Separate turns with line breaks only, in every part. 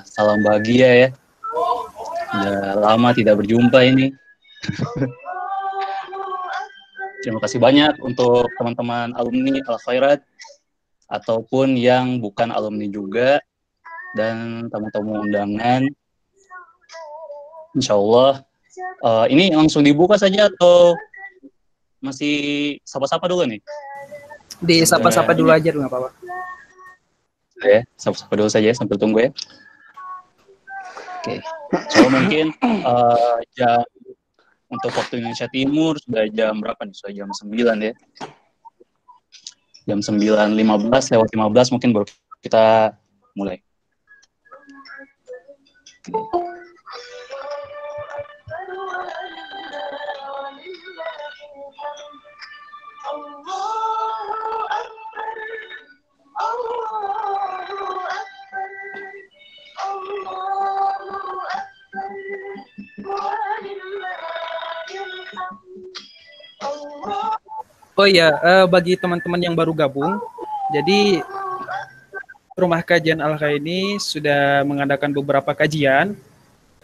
Salam bahagia ya. Udah lama tidak berjumpa ini. Terima kasih banyak untuk teman-teman alumni Al-Khairat ataupun yang bukan alumni juga dan tamu-tamu undangan. Insya Allah ini langsung dibuka saja atau masih sapa-sapa dulu nih?
Di sapa-sapa dulu aja nggak apa-apa.
Ya, sapa-sapa dulu saja sambil tunggu ya. Oke, so mungkin jam untuk waktu Indonesia Timur sudah jam berapa nih? Sudah jam 9 ya. Jam 9.15 lewat 15 mungkin baru kita mulai.
Oh iya, bagi teman-teman yang baru gabung, jadi Rumah Kajian Al-Khair ini sudah mengadakan beberapa kajian.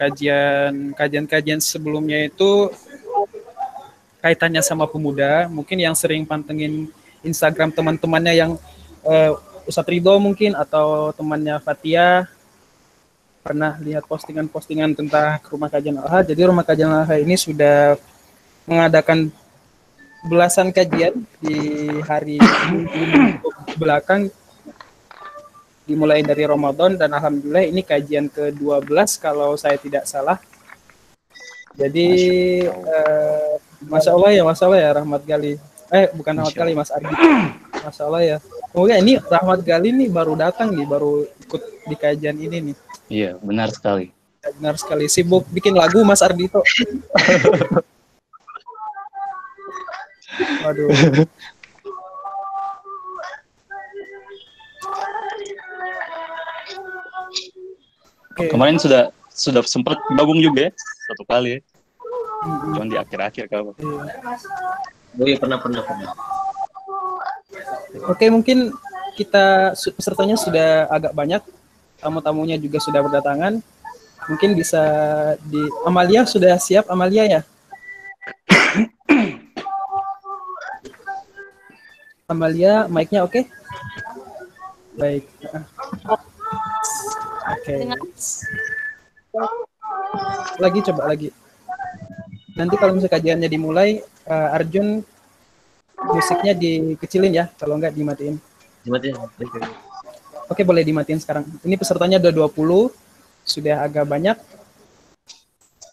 Kajian sebelumnya itu kaitannya sama pemuda. Mungkin yang sering pantengin Instagram teman-temannya yang Ustadz Ridho mungkin atau temannya Fatia pernah lihat postingan-postingan tentang Rumah Kajian Al-Khair. Jadi Rumah Kajian Al-Khair ini sudah mengadakan belasan kajian di hari belakang dimulai dari Ramadan dan alhamdulillah ini kajian ke-12 kalau saya tidak salah. Jadi Masya Allah ya Rahmat Gali. Bukan Rahmat Gali, Mas Ardi. Masya Allah ya. Semoga ini Rahmat Gali nih baru datang nih, baru ikut di kajian ini nih.
Iya, benar sekali.
Benar sekali. Sibuk bikin lagu Mas Ardito. Waduh.
Okay. Kemarin sudah sempat gabung juga ya, satu kali ya. Cuma di akhir-akhir kalau.
Oh iya, pernah.
Oke, mungkin kita pesertanya sudah agak banyak, tamu-tamunya juga sudah berdatangan. Mungkin bisa Amalia sudah siap, Amalia ya? Amalia, mic-nya oke? Baik. Oke. Coba lagi. Nanti kalau misalnya kajiannya dimulai, Arjun musiknya dikecilin ya, kalau enggak dimatiin. Oke, boleh dimatiin sekarang. Ini pesertanya udah 20, sudah agak banyak.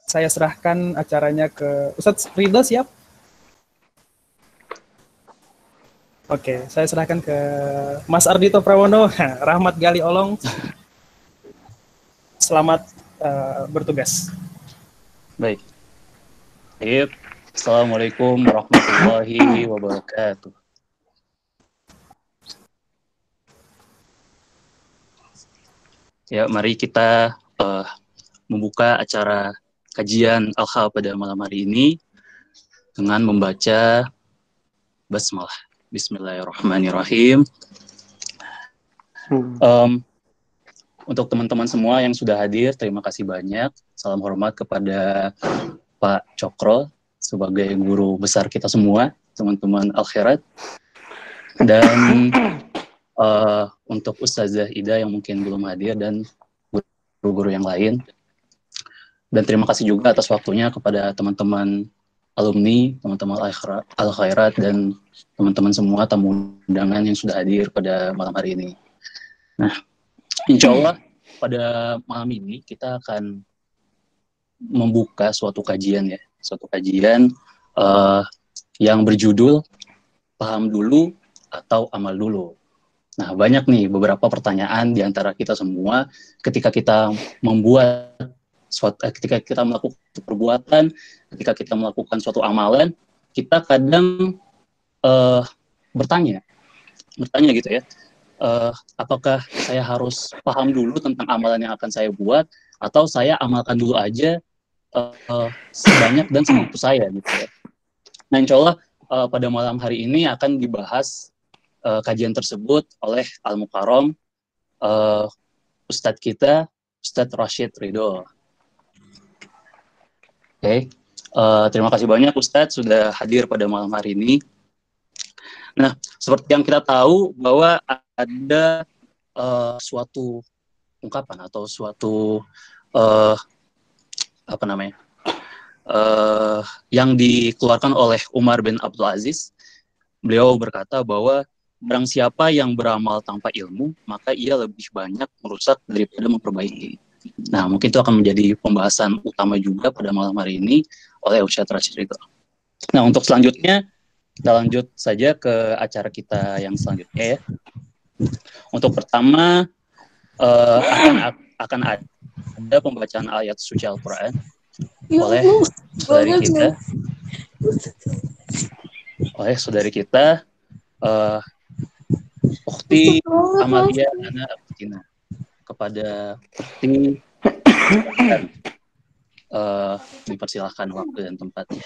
Saya serahkan acaranya ke Ustadz Ridho, siap? Oke, saya serahkan ke Mas Ardito Prawono, Rahmat Gali Olong. Selamat bertugas.
Baik. Assalamualaikum warahmatullahi wabarakatuh. Ya, mari kita membuka acara kajian Al-Khair pada malam hari ini dengan membaca basmalah. Bismillahirrahmanirrahim. Untuk teman-teman semua yang sudah hadir, terima kasih banyak. Salam hormat kepada Pak Cokro sebagai guru besar kita semua, teman-teman Al-Khairat. Dan untuk Ustazah Ida yang mungkin belum hadir dan guru-guru yang lain. Dan terima kasih juga atas waktunya kepada teman-teman alumni, teman-teman Al-Khairat, dan teman-teman semua tamu undangan yang sudah hadir pada malam hari ini. Nah, insya Allah pada malam ini kita akan membuka suatu kajian ya, yang berjudul Paham Dulu atau Amal Dulu. Nah, banyak nih beberapa pertanyaan di antara kita semua ketika kita ketika kita melakukan perbuatan, ketika kita melakukan suatu amalan, kita kadang bertanya gitu ya, apakah saya harus paham dulu tentang amalan yang akan saya buat, atau saya amalkan dulu aja sebanyak dan semampu saya gitu ya. Nah, insya Allah pada malam hari ini akan dibahas kajian tersebut oleh Al-Mukarram Ustadz kita, Ustadz Rashid Ridho. Oke, terima kasih banyak Ustadz sudah hadir pada malam hari ini. Nah, seperti yang kita tahu bahwa ada suatu ungkapan atau suatu yang dikeluarkan oleh Umar bin Abdul Aziz. Beliau berkata bahwa barang siapa yang beramal tanpa ilmu, maka ia lebih banyak merusak daripada memperbaiki. Nah, mungkin itu akan menjadi pembahasan utama juga pada malam hari ini oleh Ustadz Rashid Ridho. Nah, untuk selanjutnya, kita lanjut saja ke acara kita yang selanjutnya ya. Untuk pertama, akan ada pembacaan ayat suci Al-Quran oleh saudari kita, Ukhti Amalia Ana Agustina. Kepada Ukhti, dipersilahkan waktu dan tempatnya.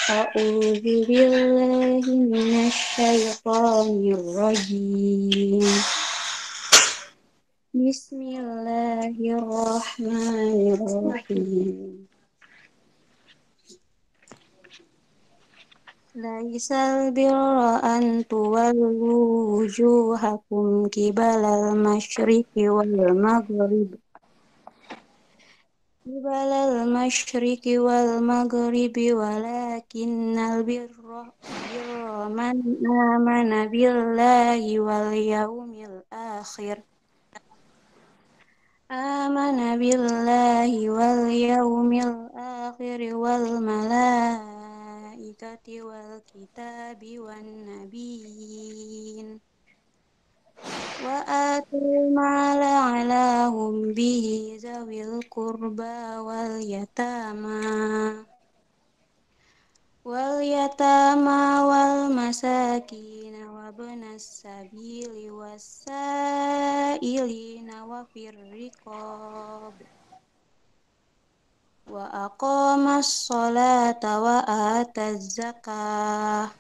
A'udzu billahi minasyaitonir rajim. Bismillahirrahmanirrahim. Laisal birra an tuwallu wujuhakum qibalal masyriqi wal maghrib. Qibalal masyriqi wal maghribi walakinnal birra man amana billahi wal yaumil akhir. Amana billahi wal yaumil akhir wal malaikati wal kitabi wan nabiyyin. Wa atul mala ala bihi zawil qurba wal yatama wal masakin wa ibnas sabili was-sa'ilina wa fir riqab wa aqamas sholata wa ataz zakah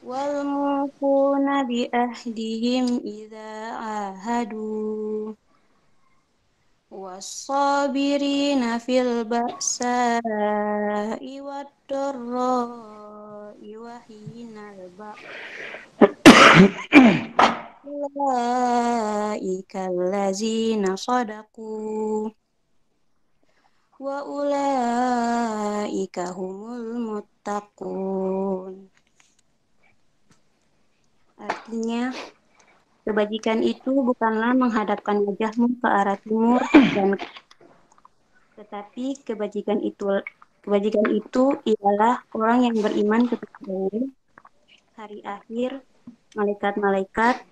wal mufuna bi ahdihim idza ahadu was-sabirina fil ba'sa'i wad-dharra'i wa hinal ba's. Ulaika allazina shadaqu wa ulaika humul muttaqun. Artinya, kebajikan itu bukanlah menghadapkan wajahmu ke arah timur tetapi kebajikan itu ialah orang yang beriman kepada Allah, hari akhir, malaikat-malaikat,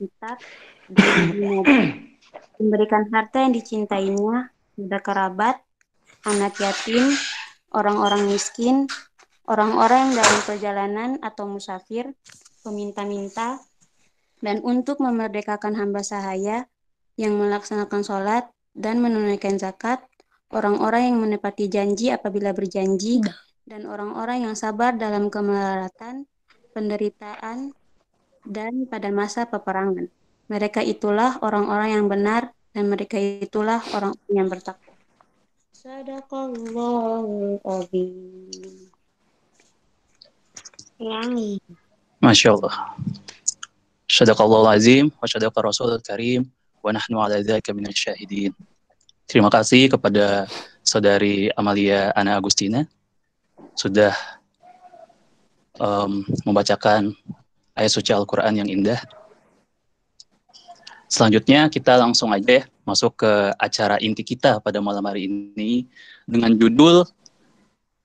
kitab, dan nabi, memberikan harta yang dicintainya kepada kerabat, anak yatim, orang-orang miskin, orang-orang dalam perjalanan atau musafir, peminta-minta, dan untuk memerdekakan hamba sahaya yang melaksanakan sholat dan menunaikan zakat, orang-orang yang menepati janji apabila berjanji, dan orang-orang yang sabar dalam kemelaratan, penderitaan, dan pada masa peperangan. Mereka itulah orang-orang yang benar, dan mereka itulah orang-orang yang bertakwa. Sadaqallahul azim.
Masya Allah. Sadaqallahul azim wa sadaqa rasulul karim wa nahnu ala dzalika minasy syahidin. Terima kasih kepada saudari Amalia Ana Agustina sudah membacakan ayat suci Al-Quran yang indah. Selanjutnya kita langsung aja masuk ke acara inti kita pada malam hari ini dengan judul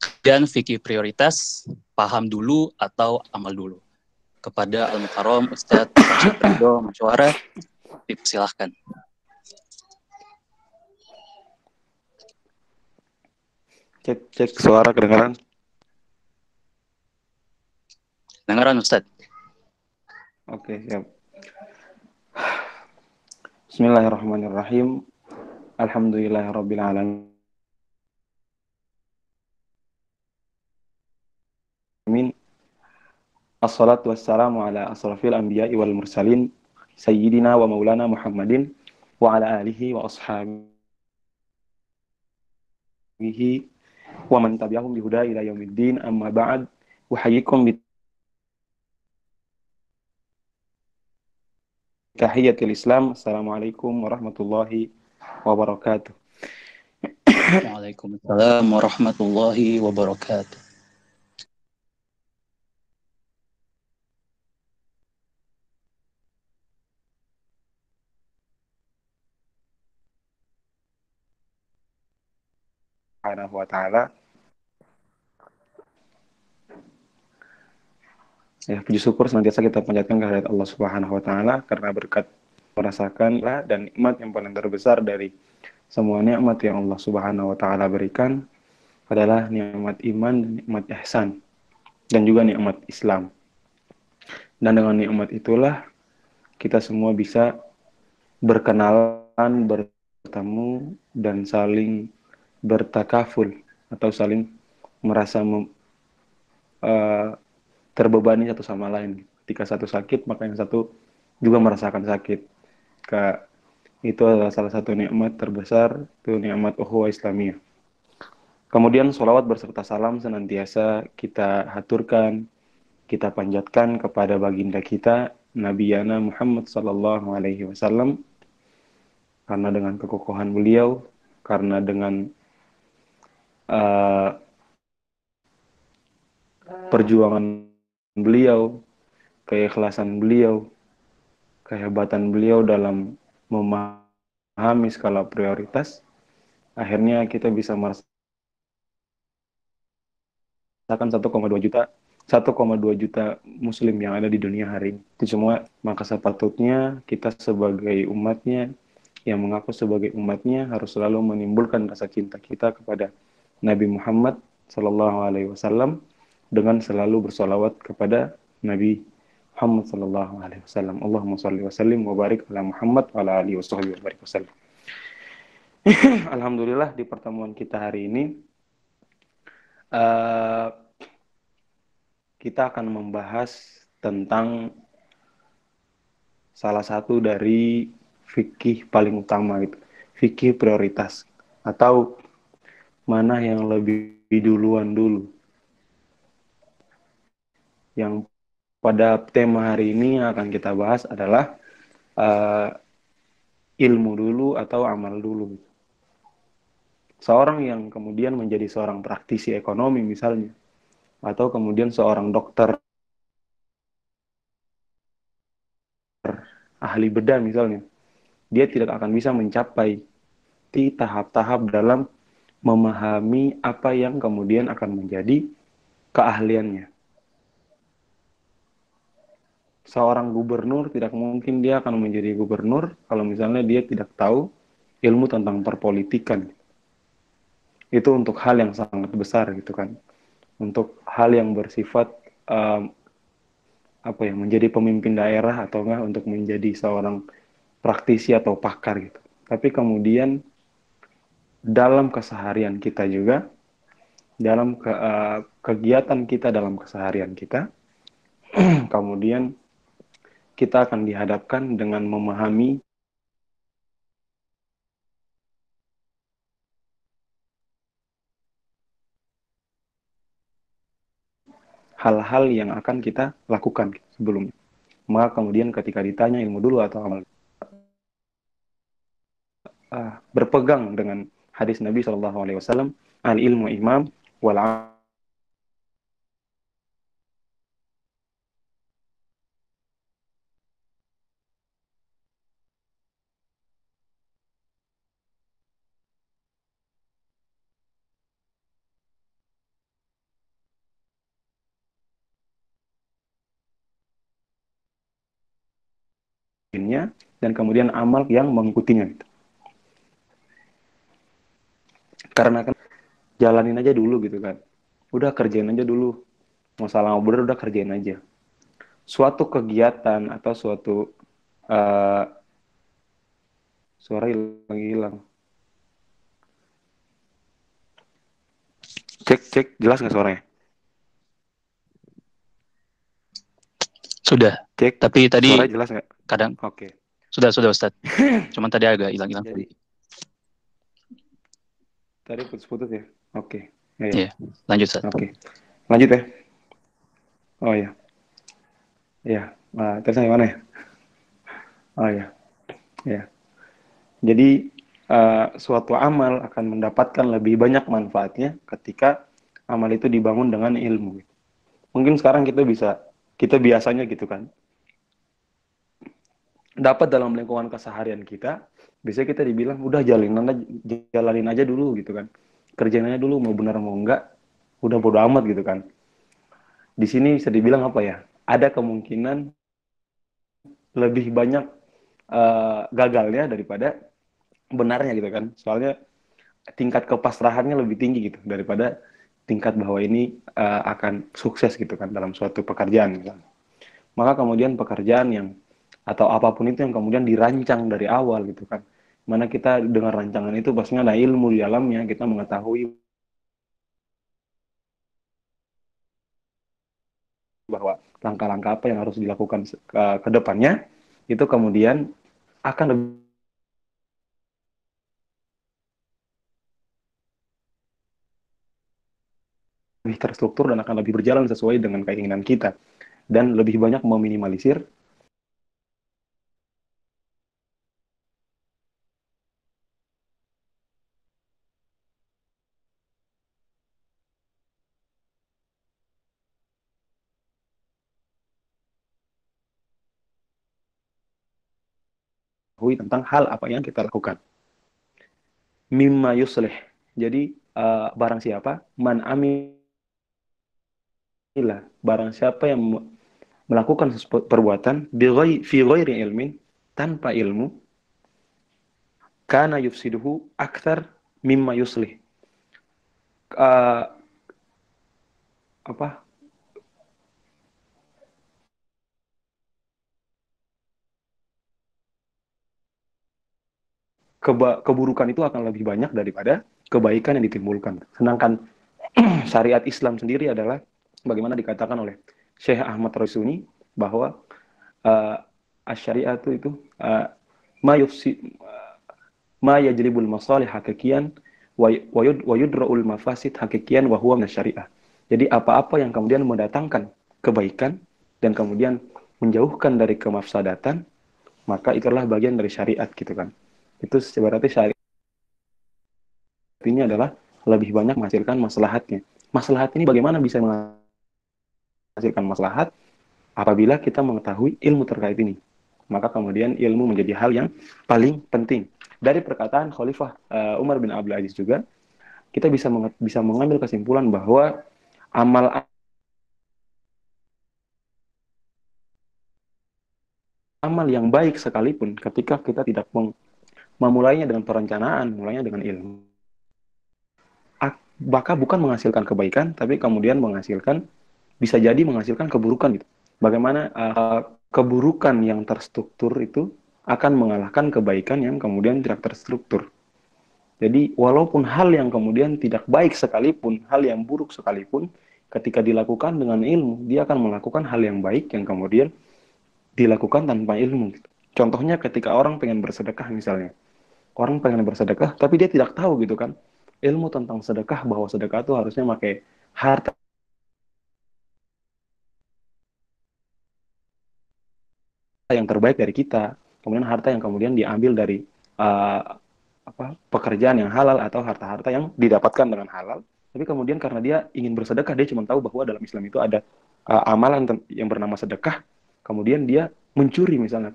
Kajian Fikih Prioritas, Paham Dulu atau Amal Dulu. kepada Al-Mukarram Ustadz Pak Syafrido Masyuara. Dipersilahkan.
Cek suara kedengaran.
Dengaran Ustadz.
Oke, siap. Bismillahirrahmanirrahim. Alhamdulillahirabbil alamin. Assalatu wassalamu ala asrafil anbiya'i wal mursalin sayyidina wa maulana Muhammadin wa ala alihi wa ashabihi wa man tabi'ahum bihuda ila yaumiddin, amma ba'd. Uhayyikum bitahiyatil Islam. Assalamualaikum warahmatullahi wabarakatuh.
Waalaikumsalam warahmatullahi wabarakatuh.
Subhanahu wa ta'ala. Ya, puji syukur senantiasa kita panjatkan kehadirat Allah Subhanahu wa ta'ala karena berkat merasakan dan nikmat yang paling terbesar dari semua nikmat yang Allah Subhanahu wa ta'ala berikan adalah nikmat iman dan nikmat ihsan dan juga nikmat Islam. Dan dengan nikmat itulah kita semua bisa berkenalan, bertemu, dan saling bertakaful atau saling merasa terbebani satu sama lain. Ketika satu sakit, maka yang satu juga merasakan sakit. Itu adalah salah satu nikmat terbesar, itu nikmat ukhuwah Islamiyah. Kemudian sholawat berserta salam senantiasa kita haturkan, kita panjatkan kepada baginda kita, Nabi Yana Muhammad sallallahu alaihi wasallam, karena dengan kekokohan beliau, karena dengan perjuangan beliau, keikhlasan beliau, kehebatan beliau dalam memahami skala prioritas, akhirnya kita bisa merasakan 1,2 juta muslim yang ada di dunia hari ini. Itu semua, maka sepatutnya kita sebagai umatnya, yang mengaku sebagai umatnya, harus selalu menimbulkan rasa cinta kita kepada Nabi Muhammad Sallallahu Alaihi Wasallam dengan selalu bersolawat kepada Nabi Muhammad Sallallahu Alaihi Wasallam. Allahumma sholli wa sallim wa barik ala Muhammad wa ala alihi wa sahbihi wa barik wasallam. Alhamdulillah, di pertemuan kita hari ini kita akan membahas tentang salah satu dari fikih paling utama, gitu. Fikih prioritas, atau mana yang lebih duluan dulu. Yang pada tema hari ini yang akan kita bahas adalah ilmu dulu atau amal dulu. Seorang yang kemudian menjadi seorang praktisi ekonomi misalnya, atau kemudian seorang dokter ahli bedah misalnya, dia tidak akan bisa mencapai di tahap-tahap dalam memahami apa yang kemudian akan menjadi keahliannya. Seorang gubernur tidak mungkin dia akan menjadi gubernur kalau misalnya dia tidak tahu ilmu tentang perpolitikan. Itu untuk hal yang sangat besar gitu kan. Untuk hal yang bersifat menjadi pemimpin daerah atau enggak untuk menjadi seorang praktisi atau pakar gitu. Tapi kemudian dalam keseharian kita juga, dalam kegiatan kita dalam keseharian kita, kemudian kita akan dihadapkan dengan memahami hal-hal yang akan kita lakukan sebelumnya. Maka kemudian ketika ditanya ilmu dulu atau amal, berpegang dengan hadis Nabi SAW, al ilmu imam wal dan kemudian amal yang mengikutinya gitu. Karena kan jalanin aja dulu gitu kan. Udah kerjain aja dulu. Masalah bener udah kerjain aja. Suatu kegiatan atau suatu uh, suara hilang. Cek, jelas nggak suaranya?
Sudah.
Cek,
Tapi tadi
suaranya jelas nggak?
kadang
Oke.
sudah Ustaz. Cuman tadi agak hilang-hilang.
Jadi tadi putus-putus ya? Oke.
Iya, lanjut Ustaz.
Oke. Lanjut ya. Oh ya. Iya. Terus yang mana ya? Oh ya. Ya. Jadi suatu amal akan mendapatkan lebih banyak manfaatnya ketika amal itu dibangun dengan ilmu. Mungkin sekarang kita biasanya gitu kan, dapat dalam lingkungan keseharian kita, biasanya kita dibilang udah jalanin aja dulu gitu kan, kerjain aja dulu, mau benar mau enggak, udah bodo amat gitu kan. Di sini bisa dibilang apa ya? Ada kemungkinan lebih banyak gagalnya daripada benarnya gitu kan. Soalnya tingkat kepasrahannya lebih tinggi gitu daripada tingkat bahwa ini akan sukses gitu kan dalam suatu pekerjaan misalnya. Maka kemudian pekerjaan yang atau apapun itu yang kemudian dirancang dari awal gitu kan. Mana kita dengan rancangan itu pastinya ada ilmu di dalamnya, kita mengetahui bahwa langkah-langkah apa yang harus dilakukan ke depannya, itu kemudian akan lebih terstruktur dan akan lebih berjalan sesuai dengan keinginan kita. Dan lebih banyak meminimalisir tentang hal apa yang kita lakukan. Mimma yuslih. Jadi barang siapa man amilah, barang siapa yang melakukan perbuatan fi ghairi ilmin, tanpa ilmu, kana yufsiduhu akthar mimma yuslih. Apa? Keburukan itu akan lebih banyak daripada kebaikan yang ditimbulkan. Sedangkan syariat Islam sendiri adalah bagaimana dikatakan oleh Syekh Ahmad Rasuni bahwa asy-syariatu itu ma yufsi ma yajlibul masalih hakikian wa yudra'ul mafasid hakikian wa huwa minasyariah. Jadi apa-apa yang kemudian mendatangkan kebaikan dan kemudian menjauhkan dari kemafsadatan, maka itulah bagian dari syariat gitu kan. Itu berarti syariat ini adalah lebih banyak menghasilkan maslahatnya. Maslahat ini bagaimana bisa menghasilkan maslahat? Apabila kita mengetahui ilmu terkait ini, maka kemudian ilmu menjadi hal yang paling penting. Dari perkataan Khalifah Umar bin Abdul Aziz juga, kita bisa mengambil kesimpulan bahwa amal yang baik sekalipun ketika kita tidak memulainya dengan perencanaan, mulainya dengan ilmu, maka bukan menghasilkan kebaikan, tapi kemudian bisa jadi menghasilkan keburukan gitu. Bagaimana keburukan yang terstruktur itu akan mengalahkan kebaikan yang kemudian tidak terstruktur. Jadi walaupun hal yang kemudian tidak baik sekalipun, hal yang buruk sekalipun, ketika dilakukan dengan ilmu, dia akan melakukan hal yang baik yang kemudian dilakukan tanpa ilmu. Contohnya ketika orang pengen bersedekah misalnya. Orang pengen bersedekah, tapi dia tidak tahu gitu kan. Ilmu tentang sedekah, bahwa sedekah itu harusnya pakai harta yang terbaik dari kita. Kemudian harta yang kemudian diambil dari pekerjaan yang halal atau harta-harta yang didapatkan dengan halal. Tapi kemudian karena dia ingin bersedekah, dia cuma tahu bahwa dalam Islam itu ada amalan yang bernama sedekah. Kemudian dia mencuri misalnya.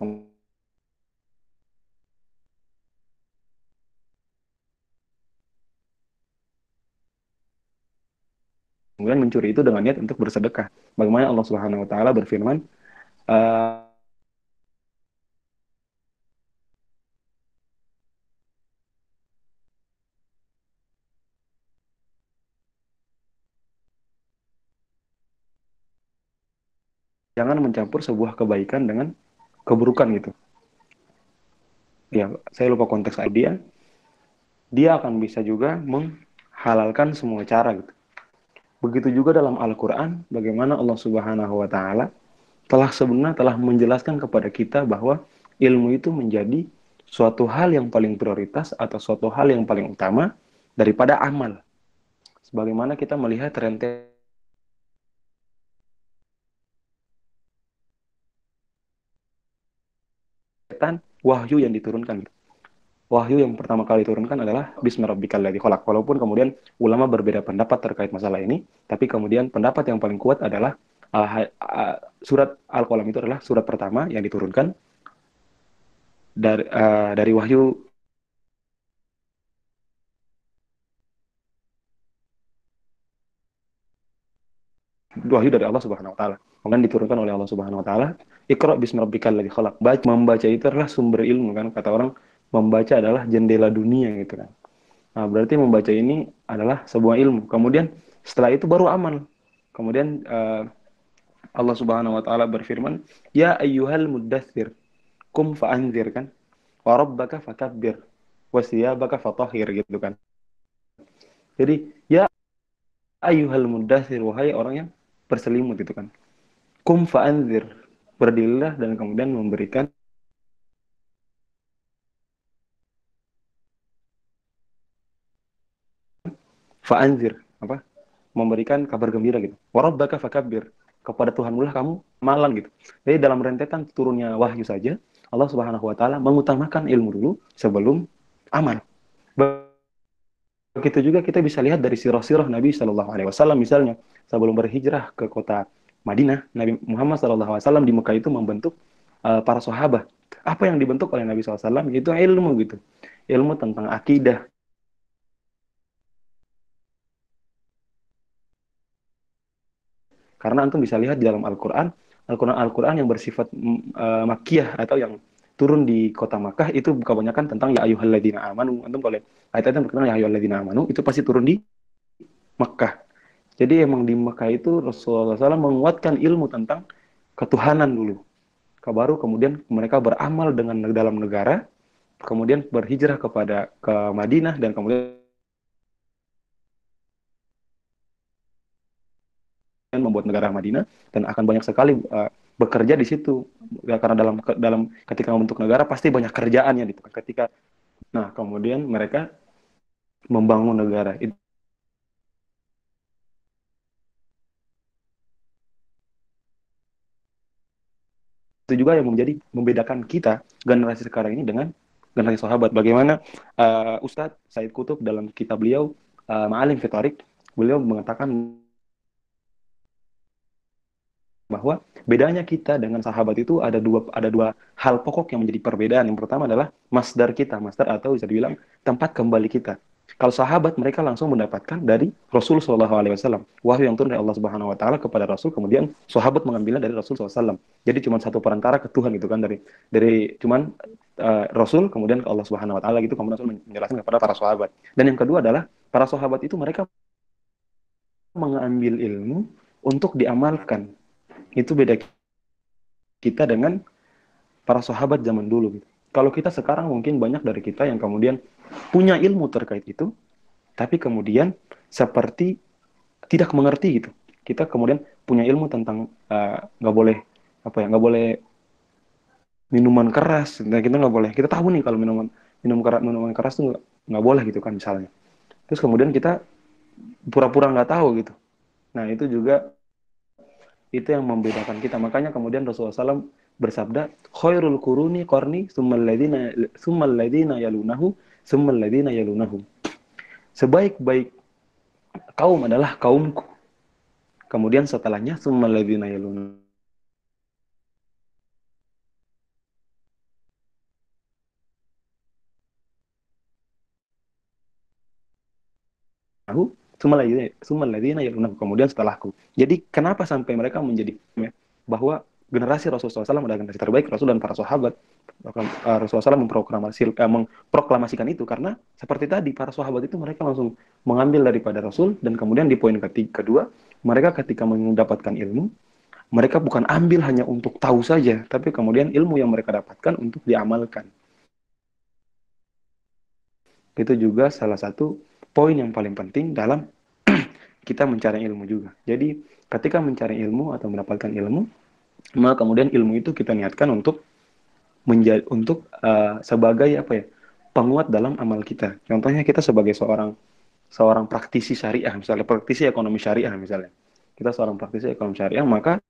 Kemudian mencuri itu dengan niat untuk bersedekah. Bagaimana Allah Subhanahu wa taala berfirman, jangan mencampur sebuah kebaikan dengan keburukan gitu. Ya, saya lupa konteks dia akan bisa juga menghalalkan semua cara gitu. Begitu juga dalam Al-Quran, bagaimana Allah Subhanahu wa Ta'ala sebenarnya telah menjelaskan kepada kita bahwa ilmu itu menjadi suatu hal yang paling prioritas atau suatu hal yang paling utama daripada amal. Sebagaimana kita melihat rentetan wahyu yang diturunkan. Wahyu yang pertama kali diturunkan adalah Bismi rabbikal ladzi khalaq. Walaupun kemudian ulama berbeda pendapat terkait masalah ini, tapi kemudian pendapat yang paling kuat adalah surat Al-Qalam itu adalah surat pertama yang diturunkan dari wahyu dari Allah Subhanahu wa taala. Kemudian diturunkan oleh Allah Subhanahu wa taala, Iqra bismi rabbikal ladzi khalaq. Membaca itu adalah sumber ilmu kan, kata orang membaca adalah jendela dunia gitu kan. Nah, berarti membaca ini adalah sebuah ilmu. Kemudian setelah itu baru amal. Kemudian Allah Subhanahu wa taala berfirman, "Ya ayyuhal muddatsir, kum fa'anzir" kan. "Wa rabbaka fakabbir, wa siyabaka fatahhir" gitu kan. Jadi, ya ayyuhal muddatsir, wahai orang yang berselimut gitu kan. Kum fa'anzir, berdirilah dan kemudian memberikan fa'anzir, apa? Memberikan kabar gembira gitu. Warabbaka fakabbir, kepada Tuhanmu lah kamu malan gitu. Jadi dalam rentetan turunnya wahyu saja, Allah Subhanahu wa taala mengutamakan ilmu dulu sebelum amal. Begitu juga kita bisa lihat dari sirah-sirah Nabi Shallallahu alaihi wasallam, misalnya sebelum berhijrah ke kota Madinah, Nabi Muhammad Shallallahu alaihi wasallam di Mekah itu membentuk para sahabat. Apa yang dibentuk oleh Nabi SAW itu ilmu gitu. Ilmu tentang akidah. Karena antum bisa lihat di dalam Al-Quran yang bersifat makiyah atau yang turun di kota Makkah itu kebanyakan tentang ya ayyuhalladzina amanu. Antum kalau ayat-ayat yang berkenaan ya ayyuhalladzina amanu itu pasti turun di Makkah. Jadi emang di Makkah itu Rasulullah SAW menguatkan ilmu tentang ketuhanan dulu. Baru kemudian mereka beramal dengan dalam negara, kemudian berhijrah ke Madinah dan kemudian membuat negara Madinah dan akan banyak sekali bekerja di situ ya, karena dalam ketika membentuk negara pasti banyak kerjaannya gitu. Kemudian mereka membangun negara itu juga yang membedakan kita generasi sekarang ini dengan generasi sahabat. Bagaimana Ustadz Said Kutub dalam kitab beliau Ma'alim fi Thariq, beliau mengatakan bahwa bedanya kita dengan sahabat itu ada dua hal pokok yang menjadi perbedaan. Yang pertama adalah masdar atau bisa dibilang tempat kembali kita. Kalau sahabat mereka langsung mendapatkan dari Rasul Shallallahu Alaihi Wasallam, wahyu yang turun dari Allah Subhanahu Wa Taala kepada Rasul, kemudian sahabat mengambilnya dari Rasul SAW. Jadi cuma satu perantara ke Tuhan gitu kan, dari cuman Rasul kemudian ke Allah Subhanahu Wa Taala gitu, kemudian Rasul menjelaskan kepada para sahabat. Dan yang kedua adalah para sahabat itu mereka mengambil ilmu untuk diamalkan. Itu beda kita dengan para sahabat zaman dulu gitu. Kalau kita sekarang mungkin banyak dari kita yang kemudian punya ilmu terkait itu, tapi kemudian seperti tidak mengerti gitu. Kita kemudian punya ilmu tentang nggak boleh minuman keras, dan kita nggak boleh. Kita tahu nih kalau minuman keras tuh nggak boleh gitu kan misalnya. Terus kemudian kita pura-pura nggak tahu gitu. Nah itu yang membedakan kita. Makanya kemudian Rasulullah SAW bersabda, khairul quruni qarni tsummal ladzina yalunahu tsummal ladzina yalunahu. Sebaik-baik kaum adalah kaumku. Kemudian setelahnya tsummal ladzina yalunahu. Kemudian setelahku. Jadi kenapa sampai mereka menjadi bahwa generasi Rasulullah SAW adalah generasi terbaik, Rasul dan para sahabat. Rasulullah SAW memproklamasikan itu karena seperti tadi para sahabat itu mereka langsung mengambil daripada Rasul, dan kemudian di poin kedua mereka ketika mendapatkan ilmu mereka bukan ambil hanya untuk tahu saja, tapi kemudian ilmu yang mereka dapatkan untuk diamalkan. Itu juga salah satu poin yang paling penting dalam kita mencari ilmu juga. Jadi ketika mencari ilmu atau mendapatkan ilmu, maka kemudian ilmu itu kita niatkan untuk menjadi sebagai apa ya, penguat dalam amal kita. Contohnya kita sebagai seorang praktisi syariah, misalnya praktisi ekonomi syariah misalnya. Kita seorang praktisi ekonomi syariah, maka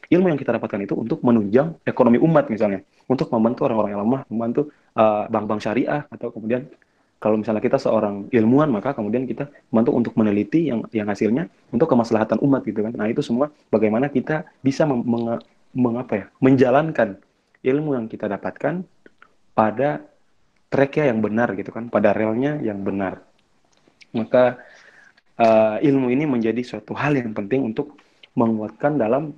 ilmu yang kita dapatkan itu untuk menunjang ekonomi umat misalnya, untuk membantu orang-orang yang lemah, membantu bank-bank syariah, atau kemudian kalau misalnya kita seorang ilmuwan, maka kemudian kita membantu untuk meneliti yang hasilnya untuk kemaslahatan umat gitu kan. Nah, itu semua bagaimana kita bisa menjalankan ilmu yang kita dapatkan pada tracknya yang benar gitu kan, pada relnya yang benar. Maka ilmu ini menjadi suatu hal yang penting untuk menguatkan dalam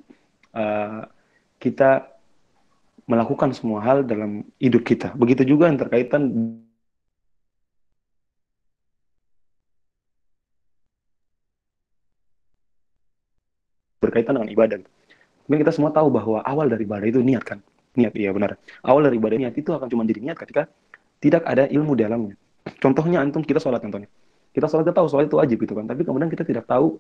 kita melakukan semua hal dalam hidup kita. Begitu juga yang berkaitan dengan ibadah. Mungkin kita semua tahu bahwa awal dari ibadah itu niat kan. Niat, iya benar. Awal dari ibadah niat itu akan cuma jadi niat ketika tidak ada ilmu di dalamnya. Contohnya antum kita sholat contohnya. Kita tahu sholat itu wajib gitu kan. Tapi kemudian kita tidak tahu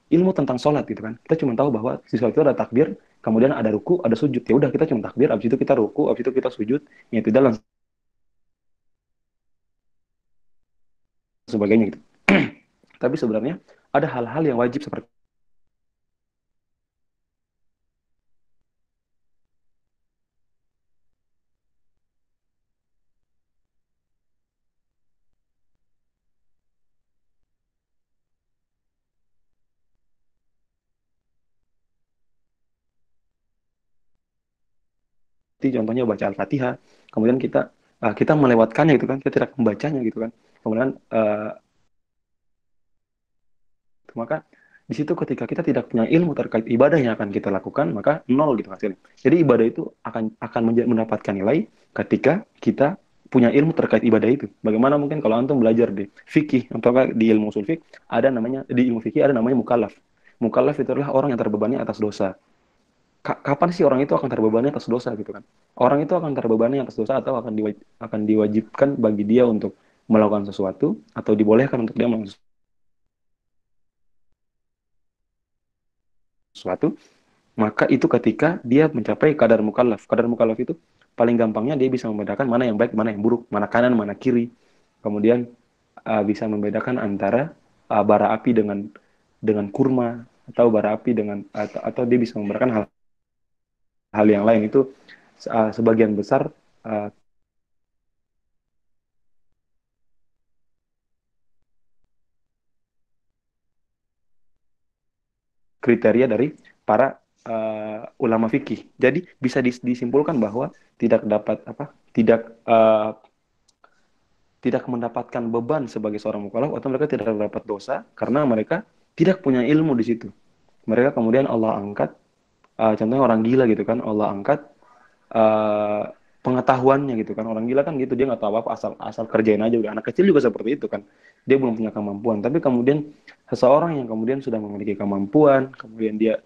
ilmu tentang sholat gitu kan. Kita cuma tahu bahwa di sholat itu ada takbir, kemudian ada ruku, ada sujud. Ya udah kita cuma takbir, habis itu kita ruku, habis itu kita sujud, ya tidak dan sebagainya gitu. Tapi sebenarnya ada hal-hal yang wajib seperti contohnya baca Al-Fatihah, kemudian kita melewatkannya gitu kan, kita tidak membacanya gitu kan. Kemudian maka di situ ketika kita tidak punya ilmu terkait ibadah yang akan kita lakukan, maka nol gitu hasilnya. Jadi ibadah itu akan mendapatkan nilai ketika kita punya ilmu terkait ibadah itu. Bagaimana mungkin kalau antum belajar di fikih atau di ilmu usul fikih, ada namanya di ilmu fikih ada namanya mukallaf. Mukallaf itu adalah orang yang terbebani atas dosa. Kapan sih orang itu akan terbebani atas dosa gitu kan? Orang itu akan terbebani atas dosa atau akan diwajibkan bagi dia untuk melakukan sesuatu atau dibolehkan untuk dia melakukan sesuatu, maka itu ketika dia mencapai kadar mukallaf. Kadar mukallaf itu paling gampangnya dia bisa membedakan mana yang baik, mana yang buruk, mana kanan, mana kiri. Kemudian bisa membedakan antara bara api dengan kurma, atau bara api atau dia bisa membedakan hal yang lain. Itu sebagian besar kriteria dari para ulama fikih. Jadi bisa disimpulkan bahwa tidak dapat tidak mendapatkan beban sebagai seorang mukallaf, atau mereka tidak dapat dosa karena mereka tidak punya ilmu di situ. Mereka kemudian Allah angkat, contohnya orang gila gitu kan, Allah angkat pengetahuannya gitu kan. Orang gila kan gitu, dia nggak tahu apa, asal kerjain aja udah. Anak kecil juga seperti itu kan, dia belum punya kemampuan. Tapi kemudian seseorang yang kemudian sudah memiliki kemampuan, kemudian dia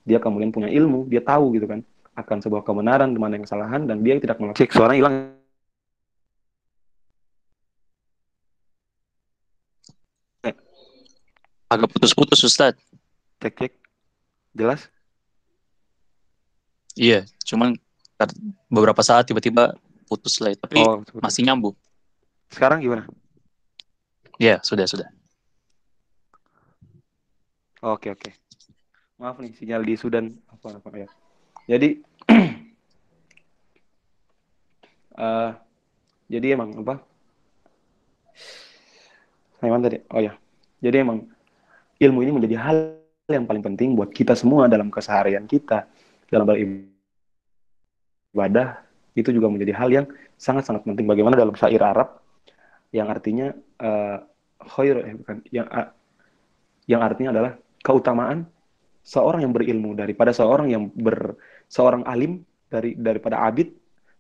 kemudian punya ilmu, dia tahu gitu kan akan sebuah kebenaran, di mana yang kesalahan, dan dia tidak melakukan. Suara hilang.
Agak putus-putus, Ustadz.
Cek, jelas?
Iya, cuman beberapa saat tiba-tiba putus lah, tapi masih nyambung.
Sekarang gimana?
Iya, sudah.
Oke. Maaf nih, sinyal di Sudan apa ya. Jadi jadi emang apa? Emang tadi. Oh ya. Jadi emang ilmu ini menjadi hal yang paling penting buat kita semua dalam keseharian kita, dalam beribadah ibadah itu juga menjadi hal yang sangat-sangat penting. Bagaimana dalam syair Arab yang artinya bukan, yang artinya adalah keutamaan seorang yang berilmu daripada seorang alim daripada abid,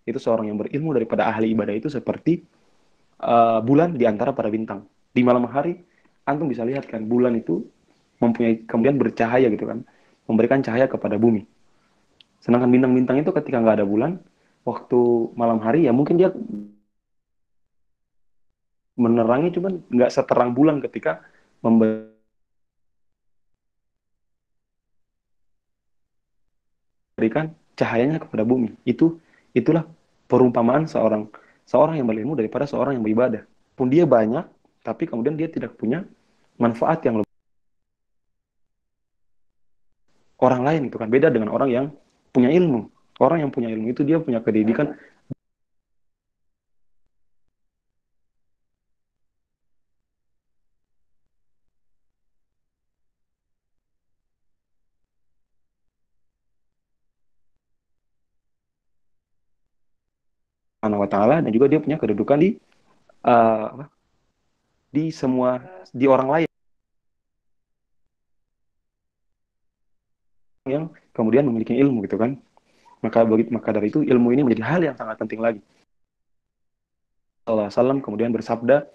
itu seorang yang berilmu daripada ahli ibadah itu seperti bulan di antara para bintang. Di malam hari antum bisa lihat kan bulan itu mempunyai kemudian bercahaya gitu kan, memberikan cahaya kepada bumi. Sedangkan bintang-bintang itu ketika nggak ada bulan, waktu malam hari ya mungkin dia menerangi, cuman nggak seterang bulan ketika memberikan cahayanya kepada bumi. Itulah perumpamaan seorang yang berilmu daripada seorang yang beribadah. Pun dia banyak, tapi kemudian dia tidak punya manfaat yang lebih orang lain itu kan, beda dengan orang yang punya ilmu. Orang yang punya ilmu itu dia punya pendidikan Subhanahu wa taala, dan juga dia punya kedudukan di semua, di orang lain yang kemudian memiliki ilmu gitu kan. Maka dari itu ilmu ini menjadi hal yang sangat penting lagi. Allah SAW kemudian bersabda,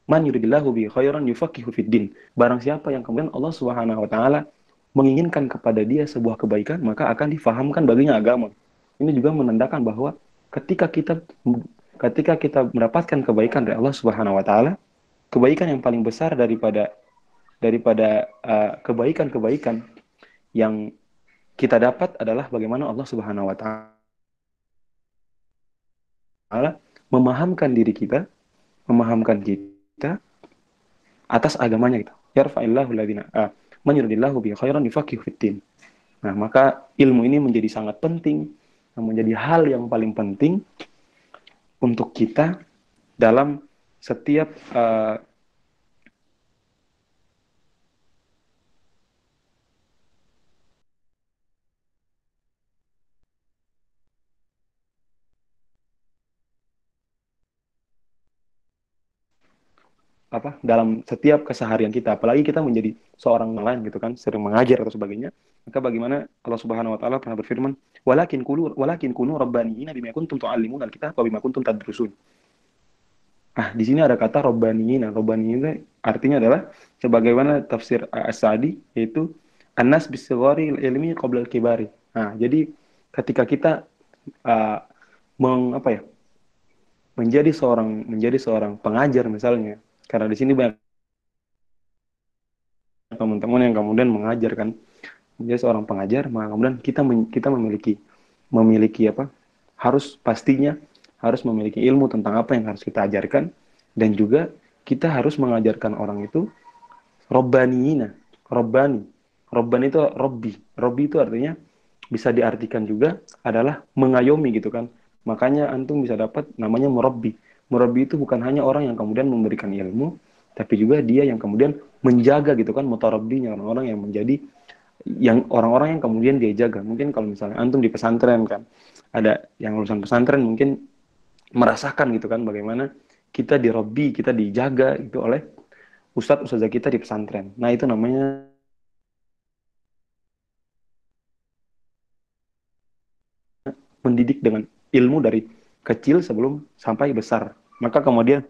man yuridillahu bi khairan yufaqihu fid din. Barang siapa yang kemudian Allah Subhanahu wa taala menginginkan kepada dia sebuah kebaikan, maka akan difahamkan baginya agama. Ini juga menandakan bahwa ketika kita mendapatkan kebaikan dari Allah Subhanahu wa taala, kebaikan yang paling besar daripada kebaikan-kebaikan yang kita dapat adalah bagaimana Allah Subhanahu wa taala memahamkan kita atas agamanya gitu. Yarfa'illahu alladziina man yuridillahu bi khairan yufaqihu fid-din. Nah, maka ilmu ini menjadi sangat penting, menjadi hal yang paling penting untuk kita dalam setiap dalam setiap keseharian kita, apalagi kita menjadi seorang lain gitu kan, sering mengajar atau sebagainya. Maka bagaimana Allah Subhanahu wa taala pernah berfirman, walakin kunu rabbaniyina bima kuntum tu'allimuna al-kitab wa bima kuntum tadrusun. Di sini ada kata rabbaniyina. Rabbaniyina artinya adalah sebagaimana tafsir As-Sa'di, yaitu annas bisigari ilmi qabla al-kibari. Jadi ketika kita menjadi seorang pengajar misalnya, karena di sini banyak teman-teman yang kemudian mengajarkan, menjadi seorang pengajar, maka kemudian kita memiliki pastinya harus memiliki ilmu tentang apa yang harus kita ajarkan, dan juga kita harus mengajarkan orang itu robbaniyina. Robban itu Robbi itu artinya bisa diartikan juga adalah mengayomi gitu kan. Makanya antum bisa dapat namanya murabbi. Murabbi itu bukan hanya orang yang kemudian memberikan ilmu, tapi juga dia yang kemudian menjaga gitu kan, mutarabbinya, orang-orang yang kemudian dia jaga. Mungkin kalau misalnya antum di pesantren kan, ada yang lulusan pesantren mungkin merasakan gitu kan bagaimana kita dirabbi, kita dijaga itu oleh ustadz-ustadzah kita di pesantren. Nah, itu namanya mendidik dengan ilmu dari kecil sebelum sampai besar. Maka kemudian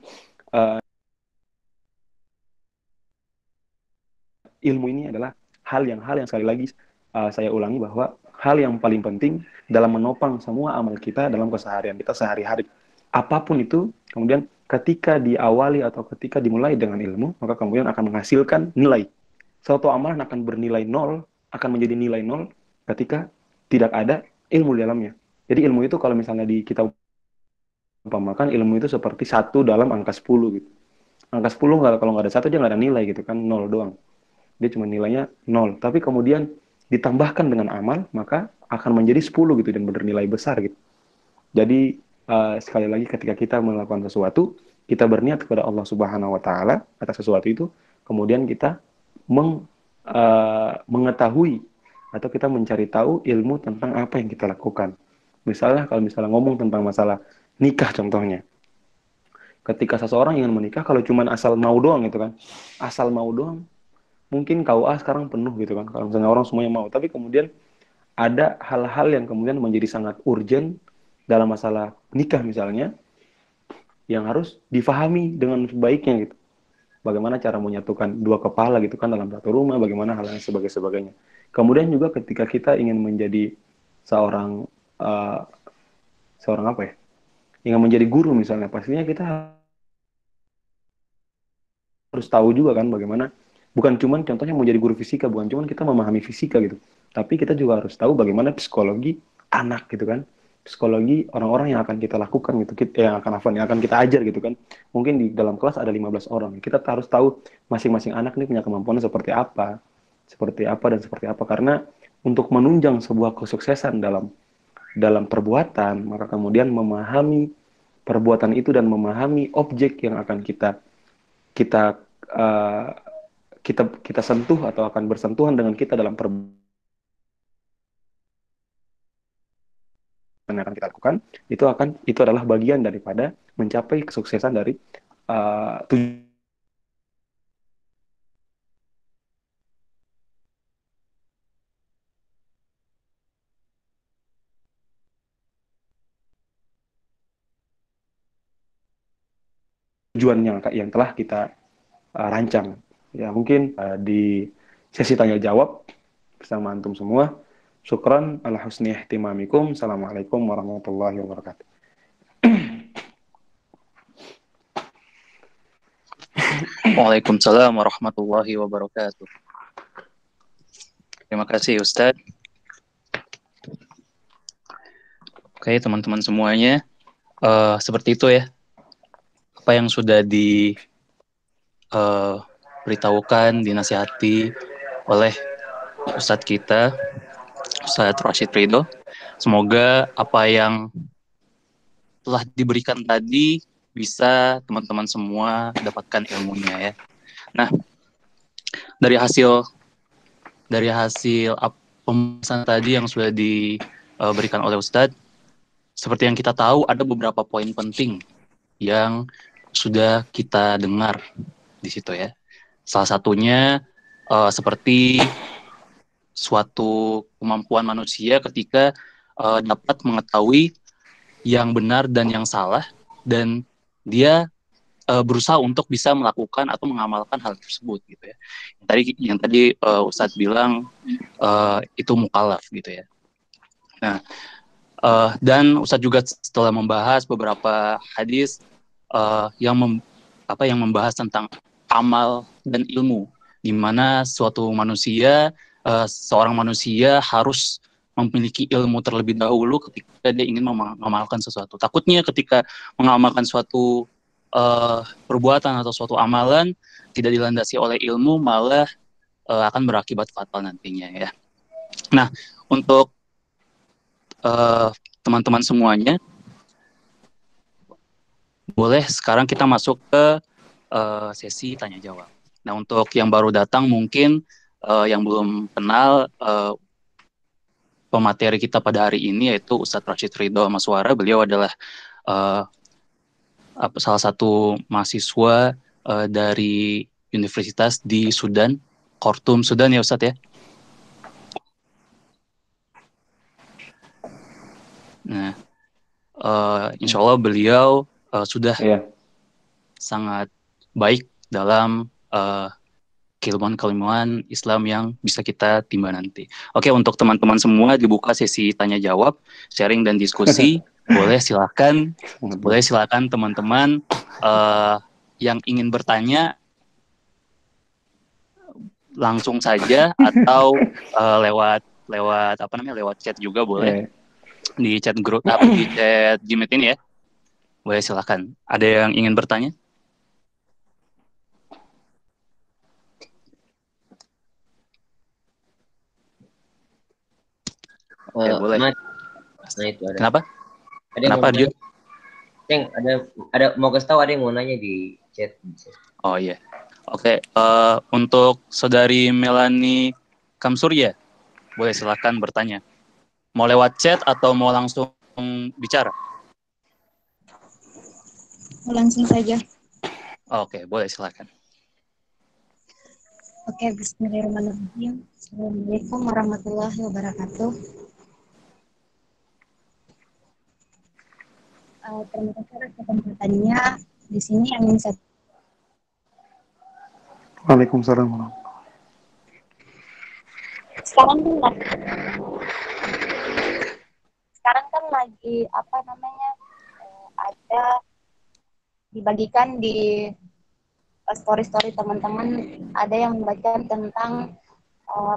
ilmu ini adalah hal yang sekali lagi saya ulangi bahwa hal yang paling penting dalam menopang semua amal kita dalam keseharian kita sehari-hari. Apapun itu, kemudian ketika diawali atau ketika dimulai dengan ilmu, maka kemudian akan menghasilkan nilai. Suatu amalan akan bernilai 0, akan menjadi nilai 0 ketika tidak ada ilmu di dalamnya. Jadi ilmu itu kalau misalnya kita umpamakan, ilmu itu seperti 1 dalam angka 10 gitu. Angka 10 kalau nggak ada 1 dia nggak ada nilai gitu kan, 0 doang. Dia cuma nilainya 0. Tapi kemudian ditambahkan dengan amal, maka akan menjadi 10 gitu dan bernilai besar gitu. Jadi sekali lagi ketika kita melakukan sesuatu, kita berniat kepada Allah Subhanahu wa taala atas sesuatu itu, kemudian kita mengetahui atau kita mencari tahu ilmu tentang apa yang kita lakukan. Misalnya kalau misalnya ngomong tentang masalah nikah contohnya. Ketika seseorang ingin menikah, kalau cuma asal mau doang gitu kan, asal mau doang, mungkin KUA sekarang penuh gitu kan, kalau misalnya orang semuanya mau. Tapi kemudian ada hal-hal yang kemudian menjadi sangat urgent dalam masalah nikah misalnya, yang harus difahami dengan baiknya gitu. Bagaimana cara menyatukan dua kepala gitu kan dalam satu rumah, bagaimana hal yang sebagainya. Kemudian juga ketika kita ingin menjadi seorang uh, seorang apa ya, ingin menjadi guru misalnya, pastinya kita harus tahu juga kan bagaimana, bukan cuman contohnya mau jadi guru fisika, bukan cuman kita memahami fisika gitu, tapi kita juga harus tahu bagaimana psikologi anak gitu kan, psikologi orang-orang yang akan kita lakukan gitu, yang akan kita ajar gitu kan. Mungkin di dalam kelas ada 15 orang, kita harus tahu masing-masing anak ini punya kemampuan seperti apa dan seperti apa, karena untuk menunjang sebuah kesuksesan dalam dalam perbuatan, maka kemudian memahami perbuatan itu dan memahami objek yang akan kita uh, kita sentuh atau akan bersentuhan dengan kita dalam perbuatan yang akan kita lakukan, itu adalah bagian daripada mencapai kesuksesan dari tujuan yang telah kita rancang. Ya mungkin di sesi tanya jawab bersama antum semua. Syukran ala husni ihtimamikum. Assalamualaikum warahmatullahi wabarakatuh.
Waalaikumsalam warahmatullahi wabarakatuh. Terima kasih Ustadz. Oke teman-teman semuanya, seperti itu ya, apa yang sudah diberitahukan, dinasihati oleh Ustadz kita, Ustadz Rashid Ridho. Semoga apa yang telah diberikan tadi bisa teman-teman semua dapatkan ilmunya ya. Nah, dari hasil pembahasan tadi yang sudah diberikan oleh Ustadz, seperti yang kita tahu ada beberapa poin penting yang sudah kita dengar di situ ya. Salah satunya seperti suatu kemampuan manusia ketika dapat mengetahui yang benar dan yang salah, dan dia berusaha untuk bisa melakukan atau mengamalkan hal tersebut gitu ya. Yang tadi Ustadz bilang itu mukallaf gitu ya. Nah, dan Ustadz juga setelah membahas beberapa hadis yang membahas tentang amal dan ilmu, di mana seorang manusia harus memiliki ilmu terlebih dahulu ketika dia ingin mengamalkan sesuatu. Takutnya ketika mengamalkan suatu perbuatan atau suatu amalan tidak dilandasi oleh ilmu, malah akan berakibat fatal nantinya ya. Nah, untuk teman-teman semuanya, boleh sekarang kita masuk ke sesi tanya jawab. Nah, untuk yang baru datang mungkin yang belum kenal pemateri kita pada hari ini, yaitu Ustadz Rashid Ridho Maswara. Beliau adalah salah satu mahasiswa dari universitas di Sudan, Khartoum, Sudan ya Ustadz ya. Nah, insya Allah beliau sudah sangat baik dalam keilmuan Islam yang bisa kita timba nanti. Oke, untuk teman-teman semua dibuka sesi tanya jawab, sharing dan diskusi. Boleh silakan teman-teman yang ingin bertanya langsung saja atau lewat chat juga boleh. Di chat grup di chat Gmeet ini ya. Boleh silakan. Ada yang ingin bertanya? Ya, boleh.
Nah itu ada.
Kenapa? Kenapa Arjun?
Ceng, ada mau kasih tahu, ada yang mau nanya di chat.
Oh iya. Oke, untuk saudari Melani Kamsurya, boleh silakan bertanya. Mau lewat chat atau mau langsung bicara?
Langsung saja.
Oke, boleh silakan.
Oke, bismillahirrahmanirrahim. Assalamualaikum warahmatullahi wabarakatuh. Terima kasih atas kesempatannya. Di sini yang ingin saya
Waalaikumsalam.
sekarang kan lagi apa namanya ada dibagikan di story-story teman-teman, ada yang membagikan tentang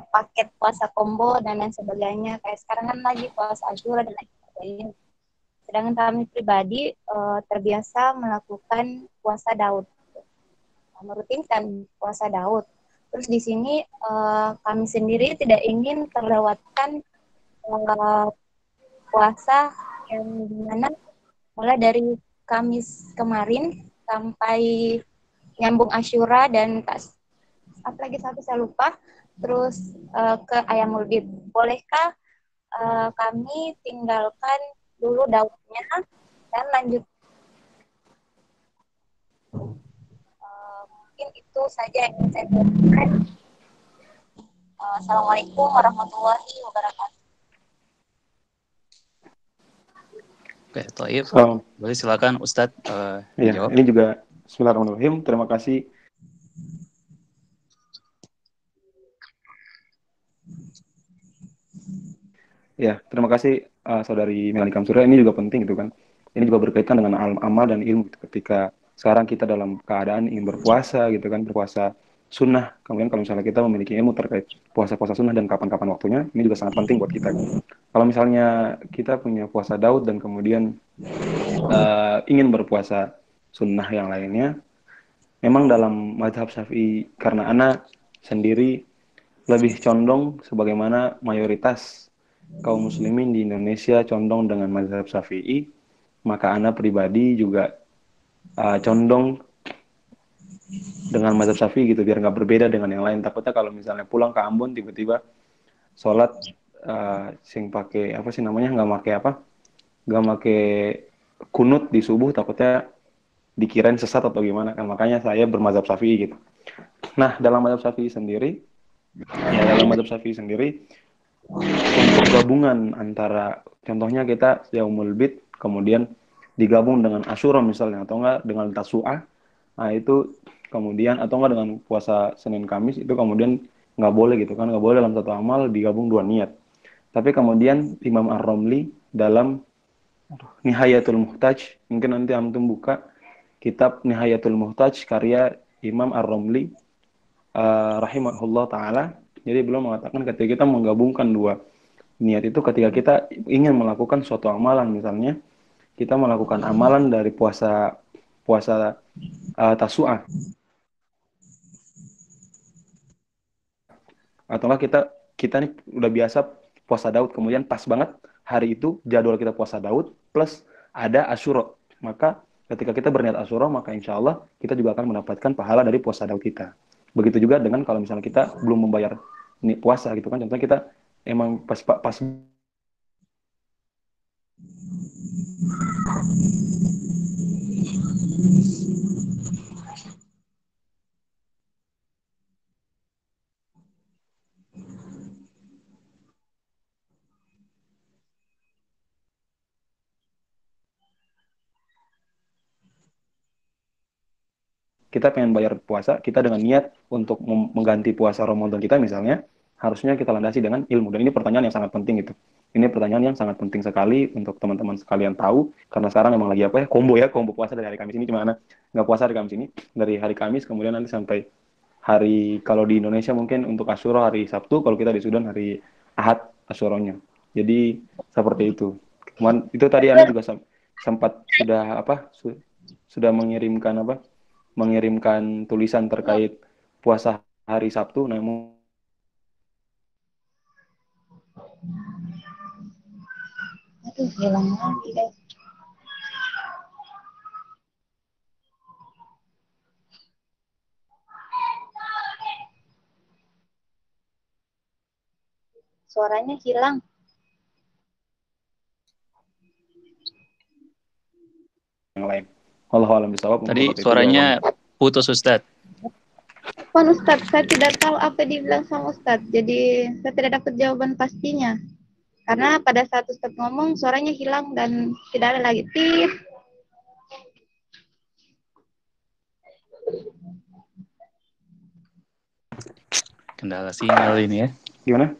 paket puasa combo dan lain sebagainya. Kayak sekarang kan lagi puasa Asyura dan lain sebagainya. Sedangkan kami pribadi terbiasa melakukan puasa Daud, merutinkan puasa Daud. Terus di sini kami sendiri tidak ingin terlewatkan puasa yang dimana mulai dari Kamis kemarin sampai nyambung Asyura dan apa lagi satu saya lupa, terus ke Ayamul Bid. Bolehkah kami tinggalkan dulu Daudnya dan lanjut? Mungkin itu saja yang ingin saya sampaikan. Assalamualaikum warahmatullahi wabarakatuh.
Oke, Thaib.
Salam.
Boleh silakan Ustadz
Ya,
jawab.
ini juga bismillahirrahmanirrahim. Terima kasih. Ya, terima kasih Saudari Melani Kamsura. Ini juga penting gitu kan. Ini juga berkaitan dengan amal dan ilmu gitu. Ketika sekarang kita dalam keadaan ingin berpuasa gitu kan, berpuasa sunnah. Kemudian kalau misalnya kita memiliki ilmu terkait puasa-puasa sunnah dan kapan-kapan waktunya, ini juga sangat penting buat kita. Kalau misalnya kita punya puasa Daud dan kemudian ingin berpuasa sunnah yang lainnya, memang dalam mazhab Syafi'i, karena anak sendiri lebih condong sebagaimana mayoritas kaum muslimin di Indonesia condong dengan mazhab Syafi'i, maka anak pribadi juga condong dengan mazhab Syafi'i gitu, biar nggak berbeda dengan yang lain. Takutnya kalau misalnya pulang ke Ambon tiba-tiba sholat sing pakai apa sih namanya, nggak pakai kunut di subuh, takutnya dikirain sesat atau gimana kan. Makanya saya bermazhab Syafi'i gitu. Nah, dalam mazhab Syafi'i sendiri, untuk gabungan antara contohnya kita Yaumul Bid kemudian digabung dengan Asyura misalnya, atau enggak dengan Tasu'ah, nah itu kemudian, atau enggak dengan puasa Senin Kamis, itu kemudian nggak boleh gitu kan, nggak boleh dalam satu amal digabung dua niat. Tapi kemudian Imam Ar-Romli dalam Nihayatul Muhtaj, mungkin nanti antum buka kitab Nihayatul Muhtaj karya Imam Ar-Romli rahimahullah taala. Jadi beliau mengatakan ketika kita menggabungkan dua niat itu, ketika kita ingin melakukan suatu amalan, misalnya kita melakukan amalan dari puasa puasa Tasu'ah, atau enggak kita nih udah biasa puasa Daud, kemudian pas banget hari itu jadwal kita puasa Daud plus ada Asyura, maka ketika kita berniat Asyura, maka insya Allah kita juga akan mendapatkan pahala dari puasa Daud kita. Begitu juga dengan kalau misalnya kita belum membayar puasa gitu kan, contohnya kita emang pas kita pengen bayar puasa, kita dengan niat untuk mengganti puasa Ramadan kita misalnya, harusnya kita landasi dengan ilmu. Dan ini pertanyaan yang sangat penting gitu. Ini pertanyaan yang sangat penting sekali untuk teman-teman sekalian tahu, karena sekarang memang lagi apa ya, combo puasa dari hari Kamis ini, gimana? Nggak puasa hari Kamis ini, dari hari Kamis, kemudian nanti sampai hari, kalau di Indonesia mungkin untuk Asyura hari Sabtu, kalau kita di Sudan hari Ahad Asyuranya. Jadi seperti itu. Cuman itu tadi Anda juga sempat sudah sudah mengirimkan tulisan terkait puasa hari Sabtu. Namun
Aduh, hilang lagi deh. suaranya hilang.
Yang lain. Wallahu a'lam bishawab.
Tadi suaranya putus Ustadz.
Pan Ustadz, saya tidak tahu apa dibilang sama Ustadz. Jadi saya tidak dapat jawaban pastinya. Karena pada saat Ustadz ngomong suaranya hilang dan tidak ada lagi. Tit.
Kendala sinyal ini ya.
Gimana?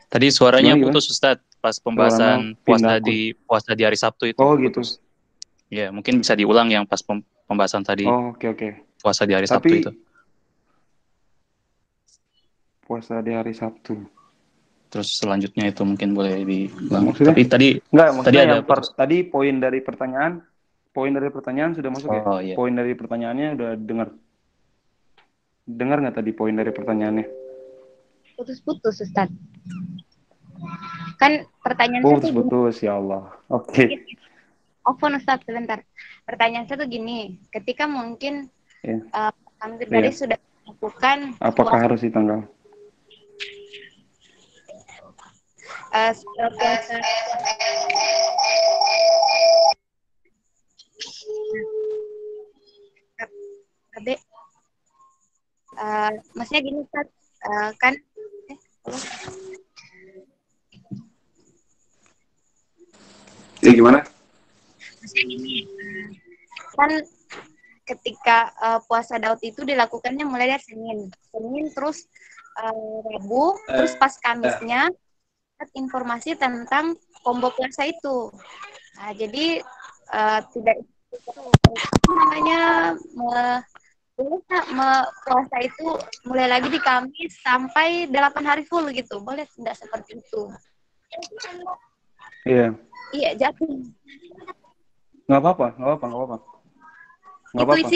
Tadi suaranya
Gimana?
putus Ustadz pas pembahasan
Suaranya
puasa di hari Sabtu itu.
Oh gitu.
Putus. Ya, mungkin bisa diulang yang pas pembahasan tadi
Oh oke.
puasa di hari Sabtu itu.
Puasa di hari Sabtu.
Terus selanjutnya itu mungkin boleh diulang.
Maksudnya?
Tapi tadi ada
tadi poin dari pertanyaan sudah masuk ya?
Oh, iya.
Poin dari pertanyaannya udah dengar nggak tadi poin dari pertanyaannya?
Putus-putus Ustadz. Kan pertanyaan saya tuh
Putus ya Allah. Oke.
Open Ustadz sebentar. Pertanyaan saya tuh gini, ketika mungkin
Iya.
kami pribadi sudah melakukan
Apakah harus ditanggal?
Maksudnya gini Ustaz, kan
Gimana?
maksudnya gini, kan ketika puasa Daud itu dilakukannya mulai dari Senin terus Rabu, terus pas Kamisnya informasi tentang combo puasa itu. Nah, jadi tidak namanya puasa itu mulai lagi di Kamis sampai 8 hari full gitu. Boleh tidak seperti itu?
Iya.
Iya, jadi
Nggak apa-apa.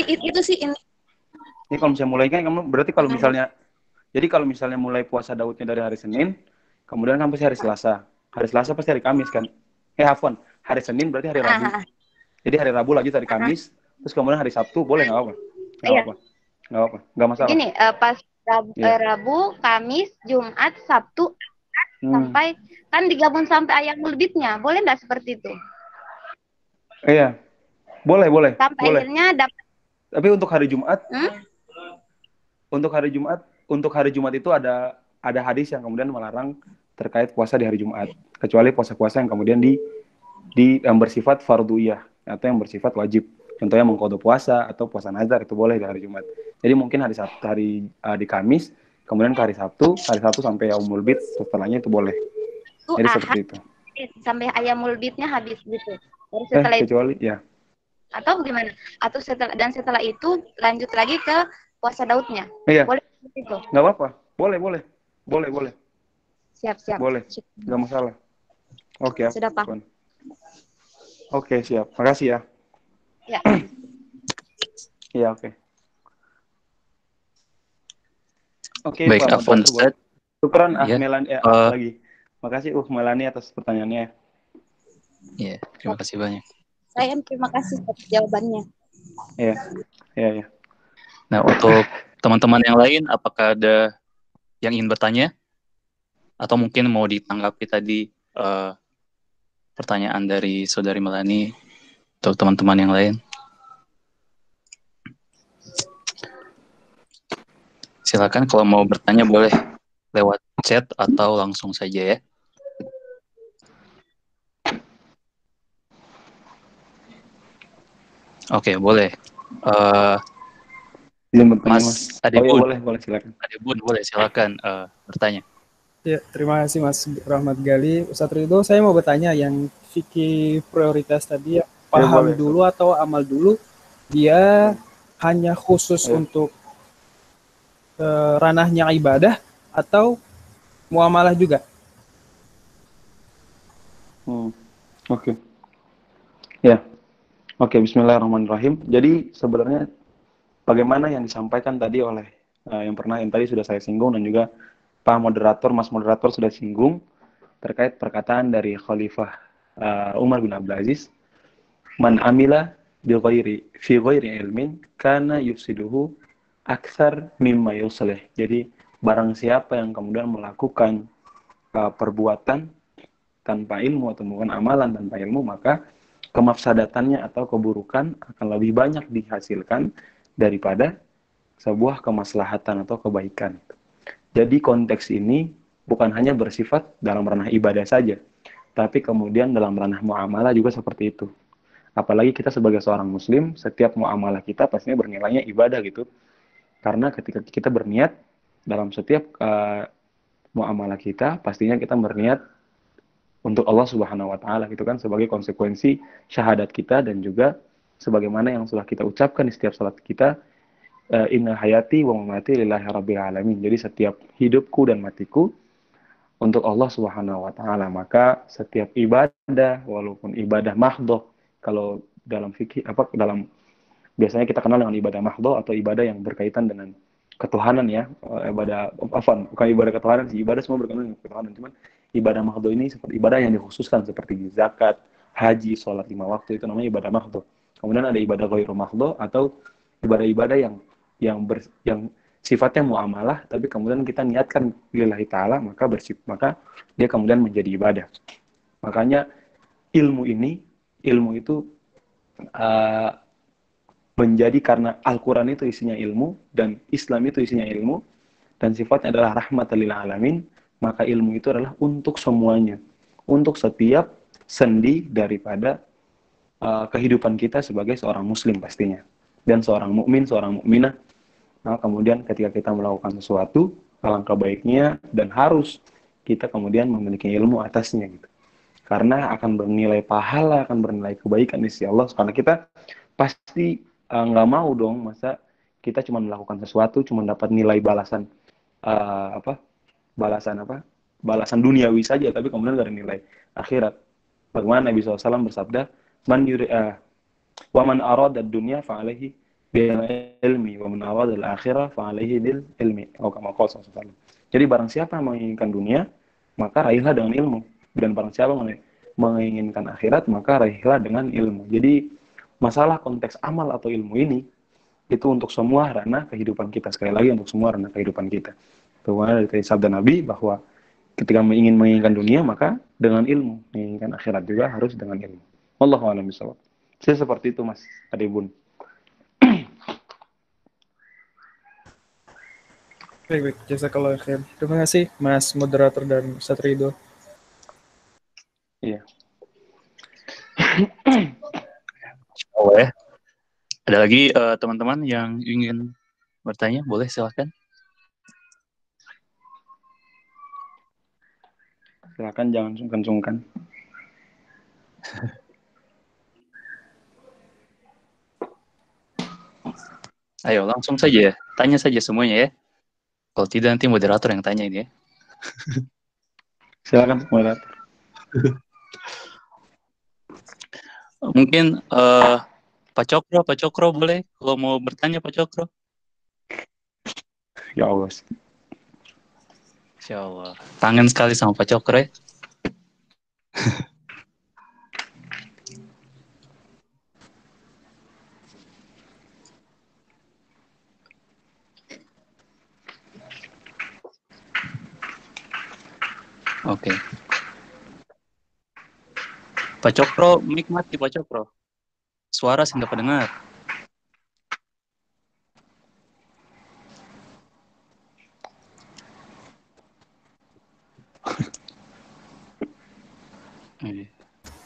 itu sih ini.
Ini kalau misalnya mulai kan kamu berarti kalau misalnya mulai puasa Daudnya dari hari Senin, kemudian kan pasti hari Selasa. Hari Selasa pasti hari Kamis kan? Afwan. Hari Senin berarti hari Rabu. Jadi hari Rabu lagi hari Kamis, terus kemudian hari Sabtu boleh nggak apa-apa? Nggak apa-apa. Nggak masalah.
Gini, pas Rabu, Kamis, Jumat, Sabtu, sampai kan digabung sampai Ayyamul Bidnya. Boleh nggak seperti itu?
Iya. Boleh.
Sampai
boleh.
akhirnya dapat.
Tapi untuk hari Jumat, untuk hari Jumat itu ada hadis yang kemudian melarang terkait puasa di hari Jumat, kecuali puasa-puasa yang kemudian yang bersifat fardhuiyah atau yang bersifat wajib. Contohnya mengqadha puasa atau puasa nazar itu boleh di hari Jumat. Jadi mungkin hari Sabtu di Kamis, kemudian ke hari Sabtu sampai Yaumul Bid setelahnya itu boleh. Jadi seperti itu.
Sampai Ayyamul Bidnya habis gitu. Baru setelah
kecuali
itu,
ya.
Atau gimana? Atau setelah itu lanjut lagi ke puasa Daudnya.
Iya.
Boleh itu?
Nggak apa-apa. Boleh.
Siap.
Boleh. Nggak masalah. Oke.
Sudah paham.
Oke, siap. Makasih ya.
Ya.
Iya, oke. Oke,
Baik,
Pak
Afwan
Moderator.
Ustaz.
Syukran
Iya.
Melani lagi. Makasih Melani atas pertanyaannya.
Iya, terima kasih banyak.
Saya terima kasih atas jawabannya.
Iya.
Nah, untuk teman-teman yang lain, apakah ada yang ingin bertanya? Atau mungkin mau ditanggapi tadi pertanyaan dari Saudari Melani untuk teman-teman yang lain? Silakan kalau mau bertanya boleh lewat chat atau langsung saja ya. Oke, boleh. Mas Adebun.
Boleh silakan.
Adebun, boleh silakan bertanya.
Ya, terima kasih Mas Rahmat Gali. Ustadz Ridho, saya mau bertanya yang fikih prioritas tadi ya, paham dulu atau amal dulu, dia hanya khusus untuk ranahnya ibadah atau muamalah juga?
Oke. Ya. Oke, bismillahirrahmanirrahim. Jadi sebenarnya bagaimana yang disampaikan tadi oleh yang tadi sudah saya singgung dan juga Mas Moderator sudah singgung terkait perkataan dari Khalifah Umar bin Abdul Aziz, "Man amila fi ghairi ilmin kana yufsiduhu aktsar mimma yuslih." Jadi barang siapa yang kemudian melakukan perbuatan tanpa ilmu atau melakukan amalan tanpa ilmu, maka kemafsadatannya atau keburukan akan lebih banyak dihasilkan daripada sebuah kemaslahatan atau kebaikan. Jadi konteks ini bukan hanya bersifat dalam ranah ibadah saja, tapi kemudian dalam ranah muamalah juga seperti itu. Apalagi kita sebagai seorang muslim, setiap muamalah kita pastinya bernilainya ibadah gitu. Karena ketika kita berniat dalam setiap muamalah kita, pastinya kita berniat untuk Allah Subhanahu wa taala gitu kan, sebagai konsekuensi syahadat kita, dan juga sebagaimana yang sudah kita ucapkan di setiap salat kita, inna hayati wa mamati lillahi rabbil alamin. Jadi setiap hidupku dan matiku untuk Allah Subhanahu wa taala. Maka setiap ibadah, walaupun ibadah mahdhah, kalau dalam fikih biasanya kita kenal dengan ibadah mahdhah atau ibadah yang berkaitan dengan ketuhanan ya, bukan ibadah ketuhanan sih, ibadah semua berkaitan dengan ketuhanan, cuman ibadah mahdhah ini seperti ibadah yang dikhususkan seperti zakat, haji, sholat 5 waktu, itu namanya ibadah mahdhah. Kemudian ada ibadah ghairu mahdhah atau ibadah-ibadah yang sifatnya muamalah, tapi kemudian kita niatkan lillahi ta'ala, maka dia kemudian menjadi ibadah. Makanya ilmu itu menjadi karena Al-Quran itu isinya ilmu, dan Islam itu isinya ilmu, dan sifatnya adalah rahmatan lil alamin, maka ilmu itu adalah untuk semuanya, untuk setiap sendi daripada kehidupan kita sebagai seorang muslim pastinya, dan seorang mukmin, seorang mukminah. Nah, kemudian ketika kita melakukan sesuatu, alangkah baiknya dan harus kita kemudian memiliki ilmu atasnya gitu. Karena akan bernilai pahala, akan bernilai kebaikan di sisi Allah. Karena kita pasti nggak mau dong masa kita cuma melakukan sesuatu cuma dapat nilai balasan balasan duniawi saja, tapi kemudian nggak ada nilai akhirat. Bagaimana Nabi SAW bersabda, wa man arada ad-dunya fa alaihi bil ilmi wa man arada al-akhirah fa alaihi bil ilmi. Jadi barang siapa yang menginginkan dunia, maka raihlah dengan ilmu, dan barang siapa menginginkan akhirat, maka raihlah dengan ilmu. Jadi masalah konteks amal atau ilmu ini itu untuk semua ranah kehidupan kita. Sekali lagi, untuk semua ranah kehidupan kita. Bagaimana dari sabda Nabi bahwa ketika menginginkan dunia, maka dengan ilmu. Menginginkan akhirat juga harus dengan ilmu. Wallahu a'lam bishawab. Saya seperti itu, Mas Adibun.
Baik, jazakallah khair. Terima kasih Mas moderator dan Ustaz Ridho.
Iya.
Ya. Ada lagi teman-teman yang ingin bertanya, boleh silahkan.
Silakan, jangan sungkan-sungkan.
Ayo langsung saja, tanya saja semuanya ya. Kalau tidak nanti moderator yang tanya ini ya.
Silakan moderator.
Mungkin Pak Cokro boleh kalau mau bertanya Pak Cokro.
Ya Allah.
Insya Allah. Kangen sekali sama Pak Cokro ya. Oke. Pak Cokro, mic mati Pak Cokro. Suara sih nggak pendengar.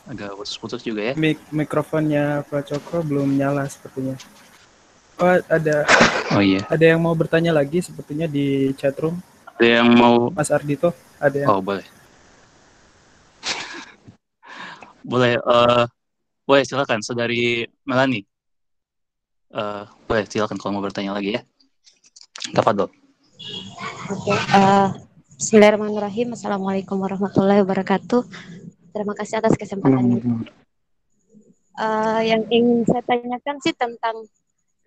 Agak putus-putus juga ya.
Mikrofonnya Pak Cokro belum nyala sepertinya. Oh, ada.
Oh iya.
Ada yang mau bertanya lagi sepertinya di chatroom.
Ada yang mau?
Mas Ardito, ada yang.
Oh boleh. Boleh. Boleh silakan. Saudari Melani. Boleh silakan kalau mau bertanya lagi ya. Tafadhol.
Oke. Bismillahirrahmanirrahim. Assalamualaikum warahmatullahi wabarakatuh. Terima kasih atas kesempatannya. Yang ingin saya tanyakan sih tentang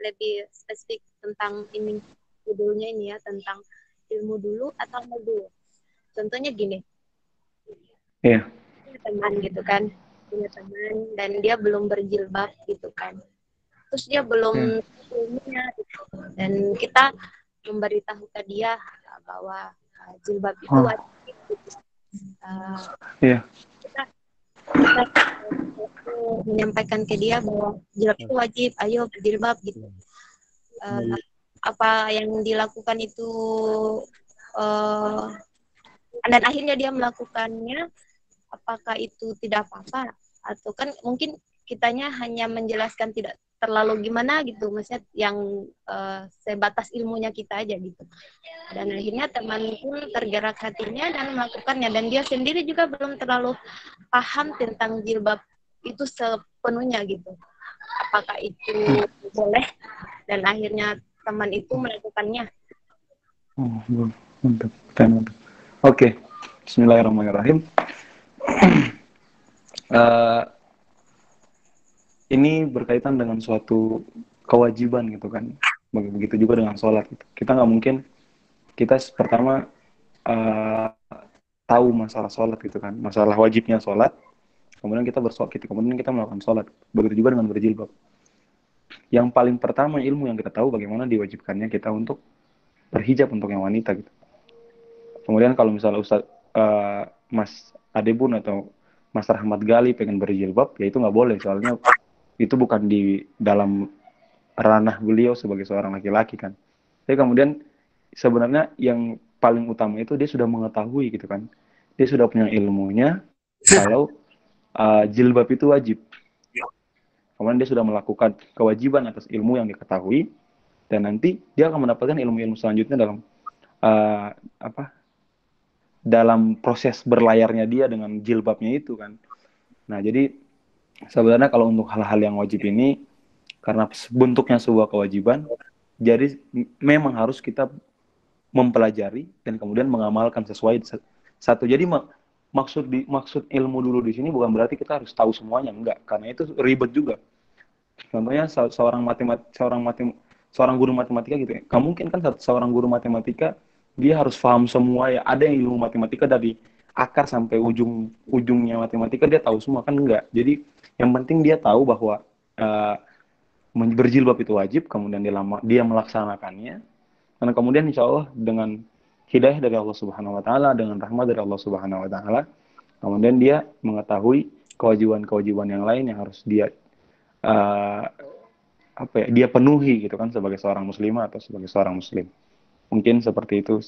lebih spesifik tentang ini judulnya ini ya, tentang ilmu dulu atau amal dulu. Contohnya gini.
Iya.
Punya teman gitu kan, punya teman dan dia belum berjilbab gitu kan. Terus dia belum ilmunya gitu. Dan kita memberitahu ke dia bahwa jilbab itu
Oh.
wajib.
Iya.
Kita menyampaikan ke dia bahwa jilbab itu wajib, ayo berjilbab gitu. Apa yang dilakukan itu dan akhirnya dia melakukannya, apakah itu tidak apa-apa atau kan mungkin kitanya hanya menjelaskan tidak terlalu gimana gitu, maksudnya yang sebatas ilmunya kita aja gitu. Dan akhirnya teman pun tergerak hatinya dan melakukannya, dan dia sendiri juga belum terlalu paham tentang jilbab itu sepenuhnya gitu. Apakah itu boleh, dan akhirnya teman itu melakukannya.
Oh, mantap. Mantap. Oke. Bismillahirrahmanirrahim. Ini berkaitan dengan suatu kewajiban gitu kan. Begitu juga dengan sholat. Gitu. Kita nggak mungkin, kita pertama tahu masalah sholat gitu kan, masalah wajibnya sholat, kemudian kita bersolat, kemudian kita melakukan sholat. Begitu juga dengan berjilbab. Yang paling pertama ilmu yang kita tahu bagaimana diwajibkannya kita untuk berhijab untuk yang wanita gitu. Kemudian kalau misalnya Mas Adebun atau Mas Rahmat Gali pengen berjilbab, ya itu nggak boleh, soalnya itu bukan di dalam ranah beliau sebagai seorang laki-laki kan. Tapi kemudian sebenarnya yang paling utama itu dia sudah mengetahui gitu kan, dia sudah punya ilmunya kalau jilbab itu wajib. Kemudian dia sudah melakukan kewajiban atas ilmu yang diketahui, dan nanti dia akan mendapatkan ilmu-ilmu selanjutnya dalam proses berlayarnya dia dengan jilbabnya itu kan. Nah, jadi sebenarnya kalau untuk hal-hal yang wajib ini, karena bentuknya sebuah kewajiban, jadi memang harus kita mempelajari dan kemudian mengamalkan sesuai satu. Jadi maksud ilmu dulu di sini bukan berarti kita harus tahu semuanya, enggak, karena itu ribet juga. Contohnya seorang guru matematika gitu ya. Kamu mungkin kan seorang guru matematika dia harus paham semua ya. Ada yang ilmu matematika dari akar sampai ujungnya matematika dia tahu semua kan, enggak. Jadi yang penting dia tahu bahwa berjilbab itu wajib, kemudian dia melaksanakannya, dan kemudian insya Allah dengan hidayah dari Allah Subhanahu Wa Taala, dengan rahmat dari Allah Subhanahu Wa Taala, kemudian dia mengetahui kewajiban-kewajiban yang lain yang harus dia dia penuhi gitu kan sebagai seorang muslimah atau sebagai seorang muslim. Mungkin seperti itu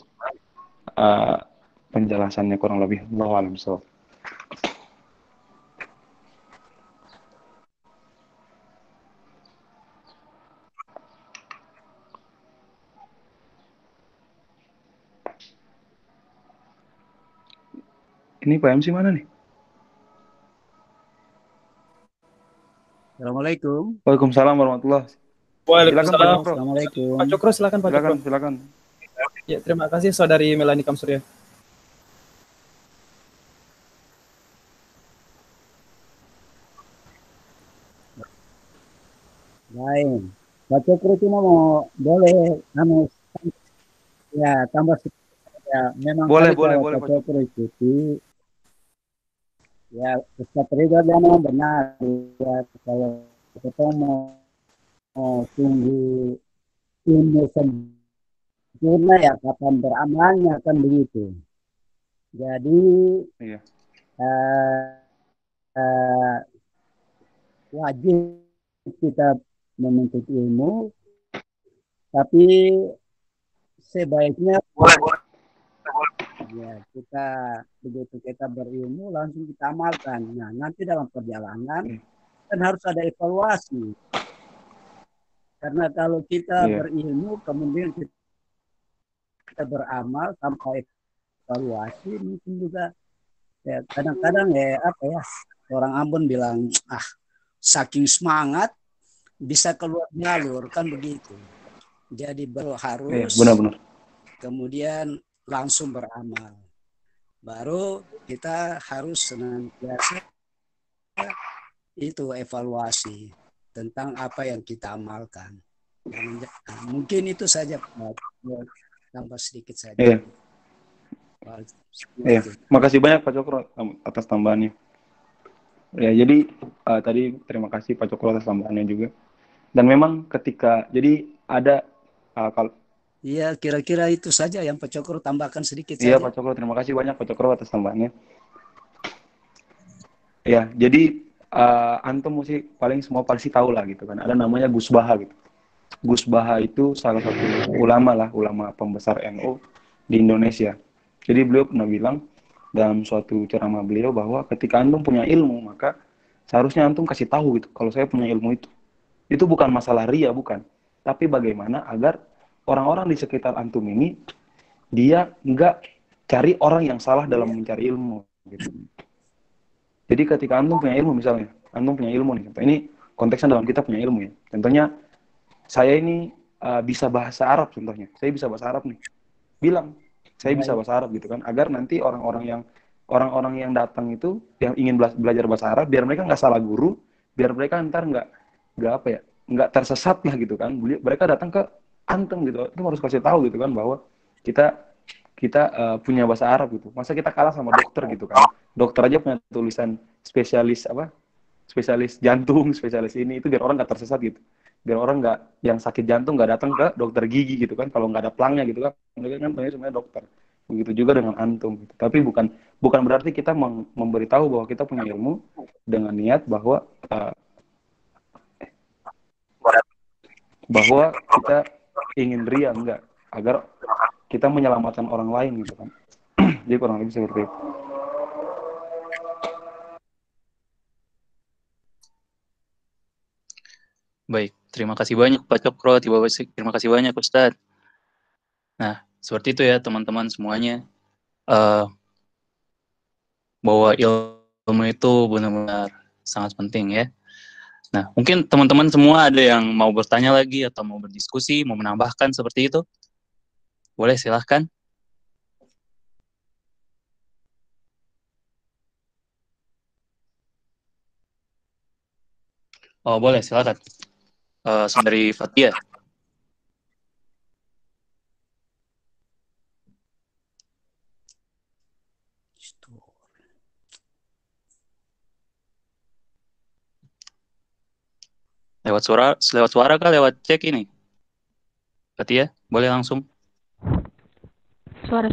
penjelasannya kurang lebih. Allahu a'lam bishawab. Ini Pak MC mana nih?
Assalamualaikum.
Waalaikumsalam warahmatullahi.
Waalaikumsalam.
Assalamualaikum.
Pak Cokro, silakan Pak Cokro.
Silakan.
Ya, terima kasih Saudari Melani Kamsurya.
Baik. Pak Cokro cuma boleh ya tambah sedikit ya. Memang
Boleh,
kalau
boleh,
Pak Cokro ikuti ya Ustaz Ridho memang benar ya, kalau kita mau tunggu ilmu sempurna ya kapan beramalnya kan begitu. Jadi
Iya.
Wajib kita menuntut ilmu, tapi sebaiknya ya kita begitu kita berilmu langsung kita amalkan. Nah, nanti dalam perjalanan kan harus ada evaluasi. Karena kalau kita berilmu kemudian kita beramal tanpa evaluasi, mungkin juga ya kadang-kadang orang Ambon bilang saking semangat bisa keluar jalur kan begitu. Jadi harus
benar-benar.
Kemudian langsung beramal. Baru kita harus senantiasa itu evaluasi tentang apa yang kita amalkan. Mungkin itu saja Pak. Tambah sedikit saja.
Iya. Makasih banyak Pak Cokro atas tambahannya. Ya, jadi tadi terima kasih Pak Cokro atas tambahannya juga. Dan memang ketika jadi ada
Iya, kira-kira itu saja yang Pak Cokro tambahkan sedikit
Iya
saja.
Pak Cokro, terima kasih banyak Pak Cokro atas tambahannya. Ya, jadi antum mesti paling semua pasti tahu lah gitu kan. Ada namanya Gus Baha gitu. Gus Baha itu salah satu ulama pembesar NU di Indonesia. Jadi beliau pernah bilang dalam suatu ceramah beliau bahwa ketika antum punya ilmu, maka seharusnya antum kasih tahu gitu kalau saya punya ilmu itu. Itu bukan masalah ria, bukan. Tapi bagaimana agar orang-orang di sekitar antum ini dia nggak cari orang yang salah dalam mencari ilmu gitu. Jadi ketika antum punya ilmu misalnya, antum punya ilmu nih, ini konteksnya dalam kita punya ilmu ya. Contohnya saya ini bisa bahasa Arab contohnya. Saya bisa bahasa Arab nih. Bilang saya bisa bahasa Arab gitu kan, agar nanti orang-orang yang datang itu yang ingin belajar bahasa Arab, biar mereka nggak salah guru, biar mereka ntar nggak apa ya, nggak tersesat lah gitu kan. Mereka datang ke antum gitu. Itu harus kasih tahu gitu kan bahwa kita kita punya bahasa Arab gitu. Masa kita kalah sama dokter gitu kan? Dokter aja punya tulisan spesialis apa? Spesialis jantung, spesialis ini itu biar orang nggak tersesat gitu. Biar orang nggak yang sakit jantung nggak datang ke dokter gigi gitu kan? Kalau nggak ada pelangnya gitu kan? Mereka kan sebenarnya dokter. Begitu juga dengan antum. Gitu. Tapi bukan berarti kita memberitahu bahwa kita punya ilmu dengan niat bahwa kita ingin ria, enggak, agar kita menyelamatkan orang lain gitu kan. Jadi kurang lebih seperti itu.
Baik, terima kasih banyak Pak Cokro, terima kasih banyak Ustadz. Nah, seperti itu ya teman-teman semuanya, bahwa ilmu itu benar-benar sangat penting ya. Nah, mungkin teman-teman semua ada yang mau bertanya lagi atau mau berdiskusi, mau menambahkan seperti itu? Boleh, silahkan. Oh, boleh, silahkan. Saudari Fatia. Lewat suara kah? Lewat cek ini? Fatia, boleh langsung?
Suara.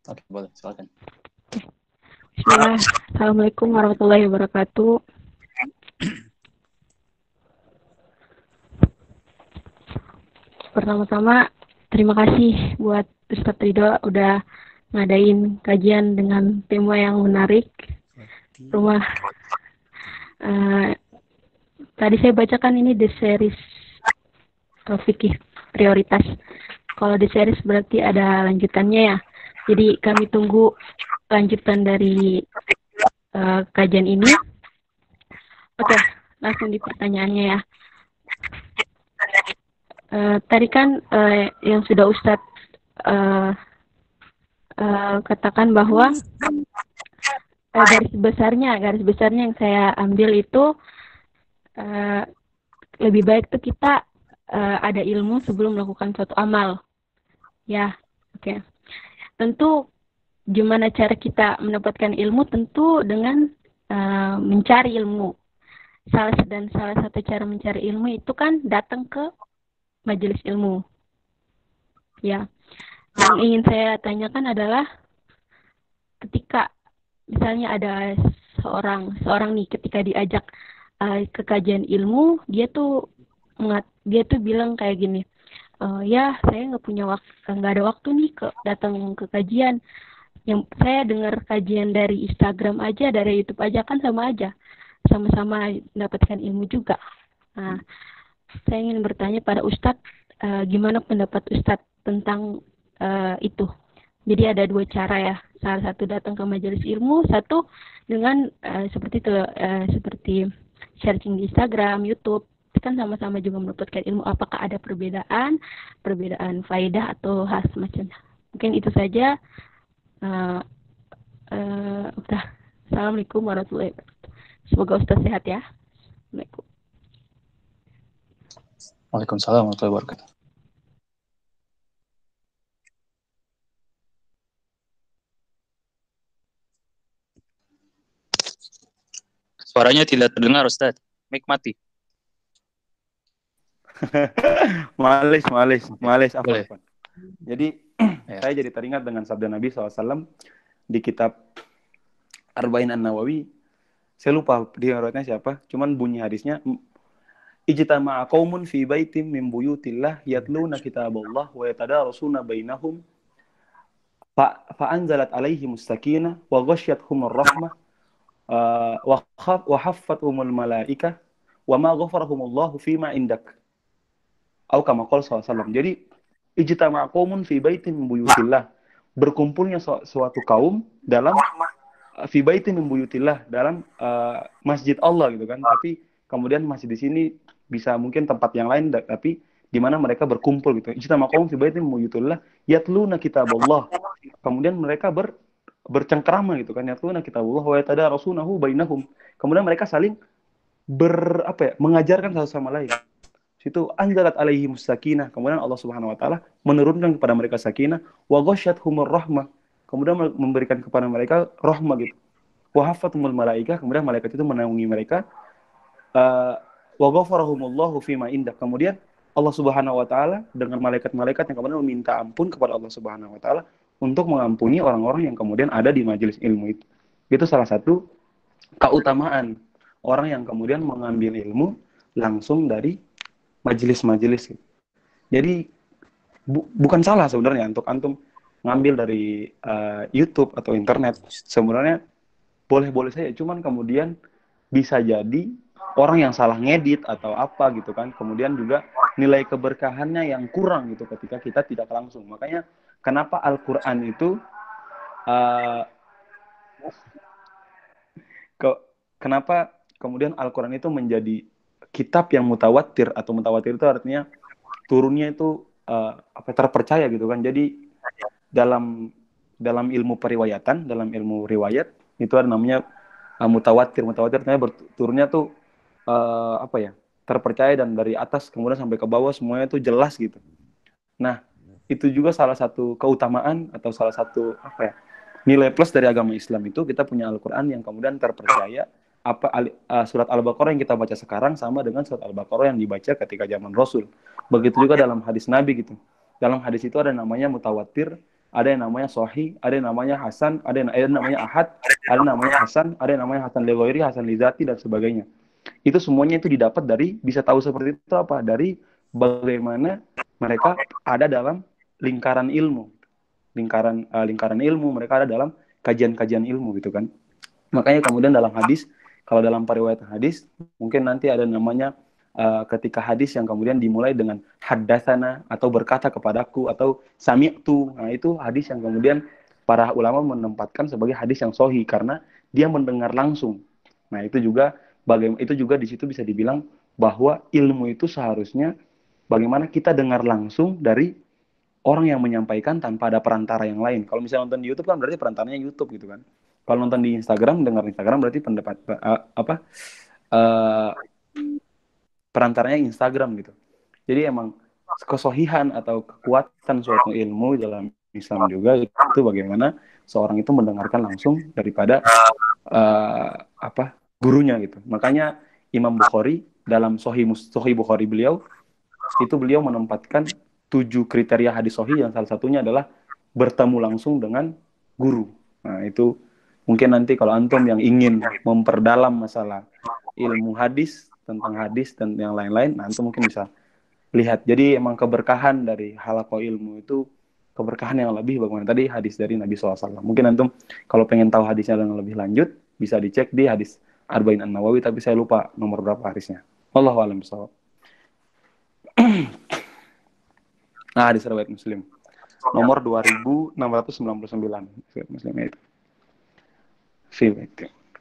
Oke, boleh, silakan.
Bismillah. Assalamualaikum warahmatullahi wabarakatuh. Pertama-tama, terima kasih buat Ustadz Ridho udah ngadain kajian dengan tema yang menarik. Tadi saya bacakan ini the series fikih prioritas. Kalau the series berarti ada lanjutannya ya. Jadi kami tunggu lanjutan dari kajian ini. Oke, langsung di pertanyaannya ya. Tadi kan yang sudah Ustadz katakan bahwa garis besarnya yang saya ambil itu lebih baik tuh kita ada ilmu sebelum melakukan suatu amal. Ya, oke. Tentu gimana cara kita mendapatkan ilmu tentu dengan mencari ilmu. Salah satu cara mencari ilmu itu kan datang ke majelis ilmu. Ya. Yang ingin saya tanyakan adalah ketika misalnya ada seorang nih ketika diajak ke kajian ilmu, dia tuh bilang kayak gini, ya saya nggak ada waktu nih datang ke kajian. Yang saya dengar kajian dari Instagram aja, dari YouTube aja kan sama aja, sama-sama mendapatkan ilmu juga. Nah, saya ingin bertanya pada Ustadz, gimana pendapat Ustadz tentang itu? Jadi ada dua cara ya. Salah satu datang ke majelis ilmu, satu dengan seperti itu, seperti searching di Instagram, YouTube, kan sama-sama juga mendapatkan ilmu. Apakah ada perbedaan faedah atau hal semacamnya? Mungkin itu saja. Udah. Assalamualaikum warahmatullahi wabarakatuh. Semoga Ustaz sehat ya. Assalamualaikum.
Waalaikumsalam warahmatullahi wabarakatuh. Suaranya tidak terdengar, Ustaz. Mic mati.
Males.
Boleh.
Afwan. Jadi
Ya.
saya jadi teringat dengan sabda Nabi SAW di kitab Arba'in An-Nawawi. Saya lupa di riwayatnya siapa, cuman bunyi hadisnya, ijtama'a qaumun fi baitin min buyutillah yatluna kitaballah wa yatadarasuna bainahum fa'anzalat alaihimus sakinah wa ghasyiyatuhumur rahmah wa haffathumul malaikah wa ma ghafarahumullahu fima indak. Atau kama qala SAW. Jadi ijtama'a qaumun fi baitin min buyutillah, berkumpulnya suatu kaum dalam fi baitin min buyutillah, dalam masjid Allah gitu kan. Tapi kemudian masjid di sini bisa mungkin tempat yang lain, tapi di mana mereka berkumpul gitu. Ijtama'a qaumun fi baitin min buyutillah yatluna kitaballah. Kemudian mereka bercengkrama gitu kan, yatluna kitaballah wa yatadarasunahu bainahum. Kemudian mereka saling mengajarkan satu sama lain. Situ anzalat alaihim sakinah, kemudian Allah Subhanahu wa taala menurunkan kepada mereka sakinah, wa ghasyiyatuhumur rahmah, kemudian memberikan kepada mereka rahmah gitu. Wa haffathumul malaikah, kemudian malaikat itu menaungi mereka, wa ghafarahumullahu fima indak, kemudian Allah Subhanahu wa taala dengan malaikat-malaikat yang kemudian meminta ampun kepada Allah Subhanahu wa taala untuk mengampuni orang-orang yang kemudian ada di majelis ilmu itu. Itu salah satu keutamaan orang yang kemudian mengambil ilmu langsung dari majelis-majelis. Jadi bukan salah sebenarnya untuk antum ngambil dari YouTube atau internet. Sebenarnya boleh-boleh saja, cuman kemudian bisa jadi orang yang salah ngedit atau apa gitu kan. Kemudian juga nilai keberkahannya yang kurang gitu ketika kita tidak langsung. Makanya kenapa Al-Qur'an itu kenapa kemudian Al-Qur'an itu menjadi kitab yang mutawatir, atau mutawatir itu artinya turunnya itu terpercaya gitu kan. Jadi dalam ilmu periwayatan, dalam ilmu riwayat itu ada namanya mutawatir. Mutawatir artinya turunnya tuh terpercaya, dan dari atas kemudian sampai ke bawah semuanya itu jelas gitu. Nah, itu juga salah satu keutamaan atau salah satu nilai plus dari agama Islam, itu kita punya Al-Qur'an yang kemudian terpercaya. Surat Al-Baqarah yang kita baca sekarang sama dengan surat Al-Baqarah yang dibaca ketika zaman Rasul. Begitu juga dalam hadis Nabi gitu. Dalam hadis itu ada namanya mutawatir, ada yang namanya sahih, ada yang namanya hasan, ada yang namanya ahad, ada yang namanya hasan, ada yang namanya hasan li ghairi, hasan li dzati, dan sebagainya. Itu semuanya itu didapat dari, bisa tahu seperti itu apa? Dari bagaimana mereka ada dalam lingkaran ilmu. Lingkaran ilmu, mereka ada dalam kajian-kajian ilmu gitu kan. Makanya kemudian dalam hadis, kalau dalam periwayatan hadis, mungkin nanti ada namanya ketika hadis yang kemudian dimulai dengan haddatsana, atau berkata kepadaku, atau sami'tu. Nah, itu hadis yang kemudian para ulama menempatkan sebagai hadis yang sahih karena dia mendengar langsung. Nah, itu juga di situ bisa dibilang bahwa ilmu itu seharusnya bagaimana kita dengar langsung dari orang yang menyampaikan tanpa ada perantara yang lain. Kalau misalnya nonton di YouTube kan berarti perantaranya YouTube gitu kan. Kalau nonton di Instagram, dengar Instagram berarti perantaranya Instagram gitu. Jadi emang kesohihan atau kekuatan suatu ilmu dalam Islam juga itu bagaimana seorang itu mendengarkan langsung daripada gurunya gitu. Makanya Imam Bukhari dalam Sahih Bukhari beliau menempatkan 7 kriteria hadis sahih, yang salah satunya adalah bertemu langsung dengan guru. Nah, itu mungkin nanti kalau antum yang ingin memperdalam masalah ilmu hadis, tentang hadis dan yang lain-lain, nah antum mungkin bisa lihat. Jadi emang keberkahan dari halaqah ilmu itu keberkahan yang lebih, bagaimana tadi hadis dari Nabi SAW. Mungkin antum kalau pengen tahu hadisnya dengan lebih lanjut, bisa dicek di hadis Arba'in An-Nawawi, tapi saya lupa nomor berapa hadisnya. Wallahu a'lam bishawab. Nah, hadis riwayat Muslim. Nomor 2699. Riwayat Muslimnya itu.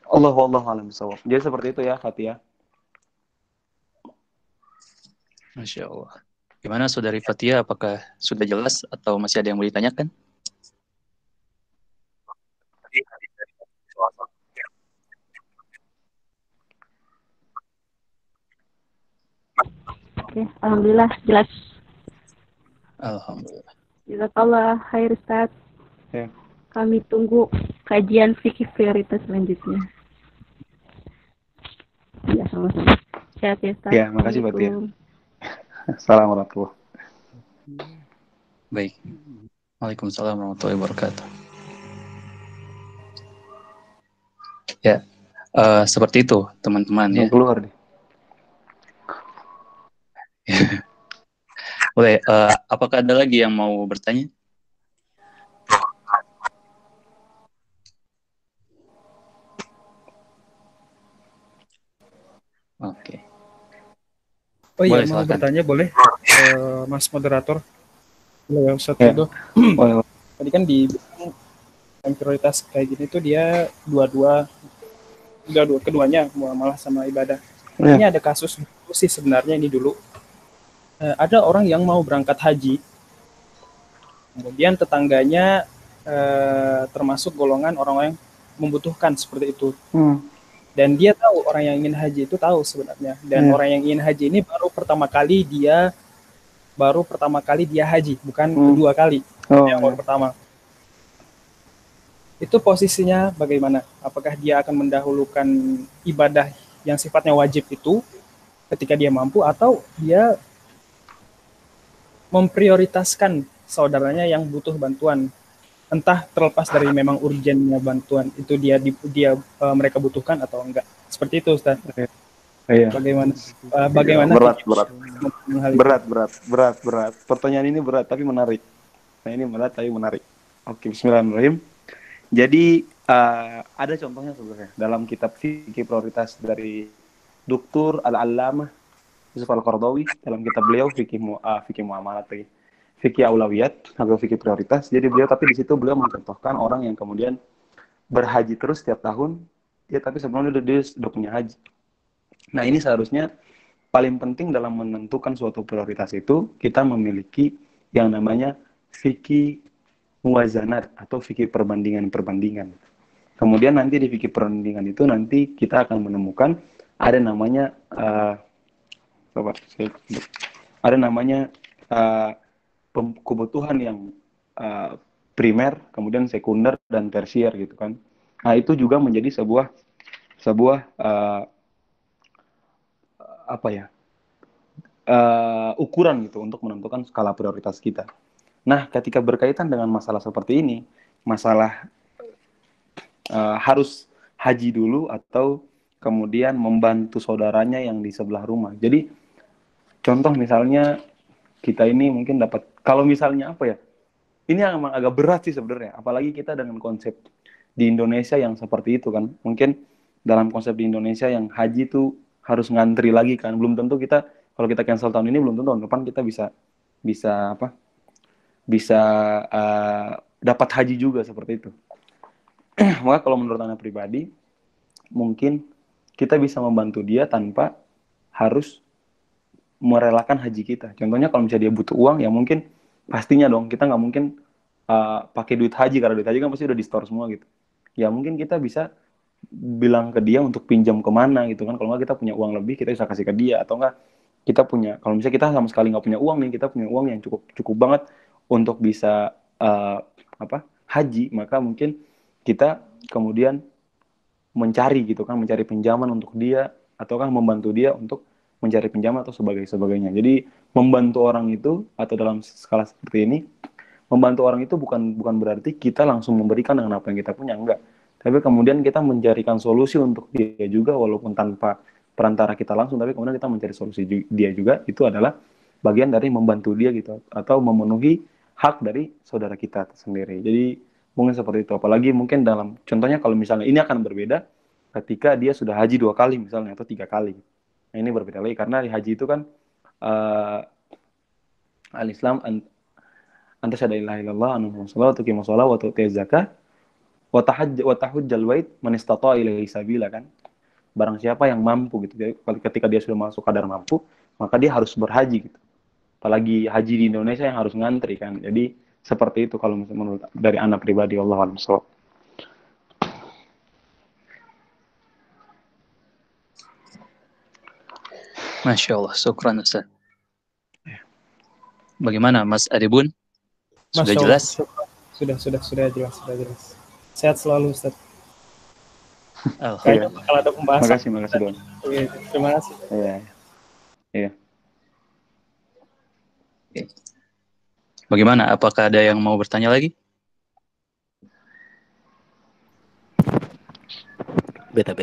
Wallahu a'lam bishawab. Jadi seperti itu ya, Fatia.
Masya Allah. Gimana Saudari Fatia, apakah sudah jelas atau masih ada yang mau ditanyakan?
Oke, alhamdulillah jelas.
Alhamdulillah.
Jazakallah khair Ustaz.
Ya.
Kami tunggu kajian fikih prioritas selanjutnya. Ya, sama-sama. Sehat ya Ustaz.
Ya, makasih Fatia. Assalamualaikum warahmatullahi
Baik. Waalaikumsalam warahmatullahi wabarakatuh. Ya, seperti itu teman-teman ya.
keluar nih.
Boleh, apakah ada lagi yang mau bertanya? Oke.
Oh iya,
Boleh,
mau
silakan.
bertanya boleh, Mas Moderator. Boleh, Ustaz
Ya.
Ridho.
Boleh.
Tadi kan di yang prioritas kayak gini tuh dia keduanya muamalah sama ibadah.
Ya.
Ini ada kasus sih sebenarnya ini dulu. Ada orang yang mau berangkat haji, kemudian tetangganya termasuk golongan orang yang membutuhkan seperti itu. Dan dia tahu orang yang ingin haji itu tahu sebenarnya. Dan orang yang ingin haji ini baru pertama kali dia haji, bukan kedua kali. Yang baru pertama. Itu posisinya bagaimana? Apakah dia akan mendahulukan ibadah yang sifatnya wajib itu ketika dia mampu, atau dia memprioritaskan saudaranya yang butuh bantuan, entah terlepas dari memang urgennya bantuan itu mereka butuhkan atau enggak, seperti itu, Ustaz.
Iya.
Bagaimana
berat. Pertanyaan ini berat tapi menarik. Oke, bismillahirrahmanirrahim. Jadi ada contohnya sebenarnya dalam kitab fikih prioritas dari Dr. Al-Allamah Yusuf Al-Qaradawi, dalam kitab beliau fikih muamalat, fikih aulawiyat atau fikih prioritas. Jadi tapi di situ beliau mencontohkan orang yang kemudian berhaji terus setiap tahun, tapi sebelumnya dia sudah punya haji. Nah, ini seharusnya paling penting dalam menentukan suatu prioritas itu kita memiliki yang namanya fikih muwazanat atau fikih perbandingan. Kemudian nanti di fikih perbandingan itu nanti kita akan menemukan ada namanya kebutuhan yang primer, kemudian sekunder dan tersier gitu kan. Nah, itu juga menjadi sebuah ukuran gitu untuk menentukan skala prioritas kita. Nah, ketika berkaitan dengan masalah seperti ini, masalah harus haji dulu atau kemudian membantu saudaranya yang di sebelah rumah. Jadi contoh misalnya kita ini mungkin dapat, kalau misalnya ini emang agak berat sih sebenarnya, apalagi kita dengan konsep di Indonesia yang seperti itu kan. Mungkin dalam konsep di Indonesia yang haji itu harus ngantri lagi kan, belum tentu kita, kalau kita cancel tahun ini, belum tentu tahun depan kita bisa dapat haji juga seperti itu. Maka kalau menurut Anda pribadi, mungkin kita bisa membantu dia tanpa harus merelakan haji kita. Contohnya kalau misalnya dia butuh uang, ya mungkin pastinya dong kita nggak mungkin pakai duit haji, karena duit haji kan pasti udah di store semua gitu. Ya mungkin kita bisa bilang ke dia untuk pinjam kemana gitu kan. Kalau nggak kita punya uang lebih, kita bisa kasih ke dia. Atau nggak kita punya, kalau misalnya kita sama sekali nggak punya uang nih, kita punya uang yang cukup banget untuk bisa haji, maka mungkin kita kemudian mencari pinjaman untuk dia, ataukah membantu dia untuk mencari pinjaman atau sebagainya. Jadi membantu orang itu, atau dalam skala seperti ini, membantu orang itu bukan berarti kita langsung memberikan dengan apa yang kita punya, enggak. Tapi kemudian kita mencarikan solusi untuk dia juga, walaupun tanpa perantara kita langsung, tapi kemudian kita mencari solusi dia juga. Itu adalah bagian dari membantu dia gitu, atau memenuhi hak dari saudara kita sendiri. Jadi mungkin seperti itu. Apalagi mungkin dalam contohnya, kalau misalnya ini akan berbeda ketika dia sudah haji 2 kali misalnya, atau 3 kali. Nah, ini berbeda lagi, karena di haji itu kan al-Islam anta syahada ilaha illallah anna muhammadan rasulullah wa tuqimus shalah wa tu'tiz zakah wa tahujjal bait man istata'a ilaihi sabila kan. Barang siapa yang mampu gitu. Jadi ketika dia sudah masuk kadar mampu, maka dia harus berhaji gitu. Apalagi haji di Indonesia yang harus ngantri kan. Jadi seperti itu kalau menurut dari anak pribadi. Wallahu a'lam bishawab.
Masya Allah, syukran Ustaz. Bagaimana Mas Adibun? Sudah jelas?
Sudah jelas. Sehat selalu, Ustaz.
Alhamdulillah.
Kalau ada pembahasan.
Makasih Don.
Oke, terima kasih.
Iya.
Bagaimana? Apakah ada yang mau bertanya lagi?
Beta.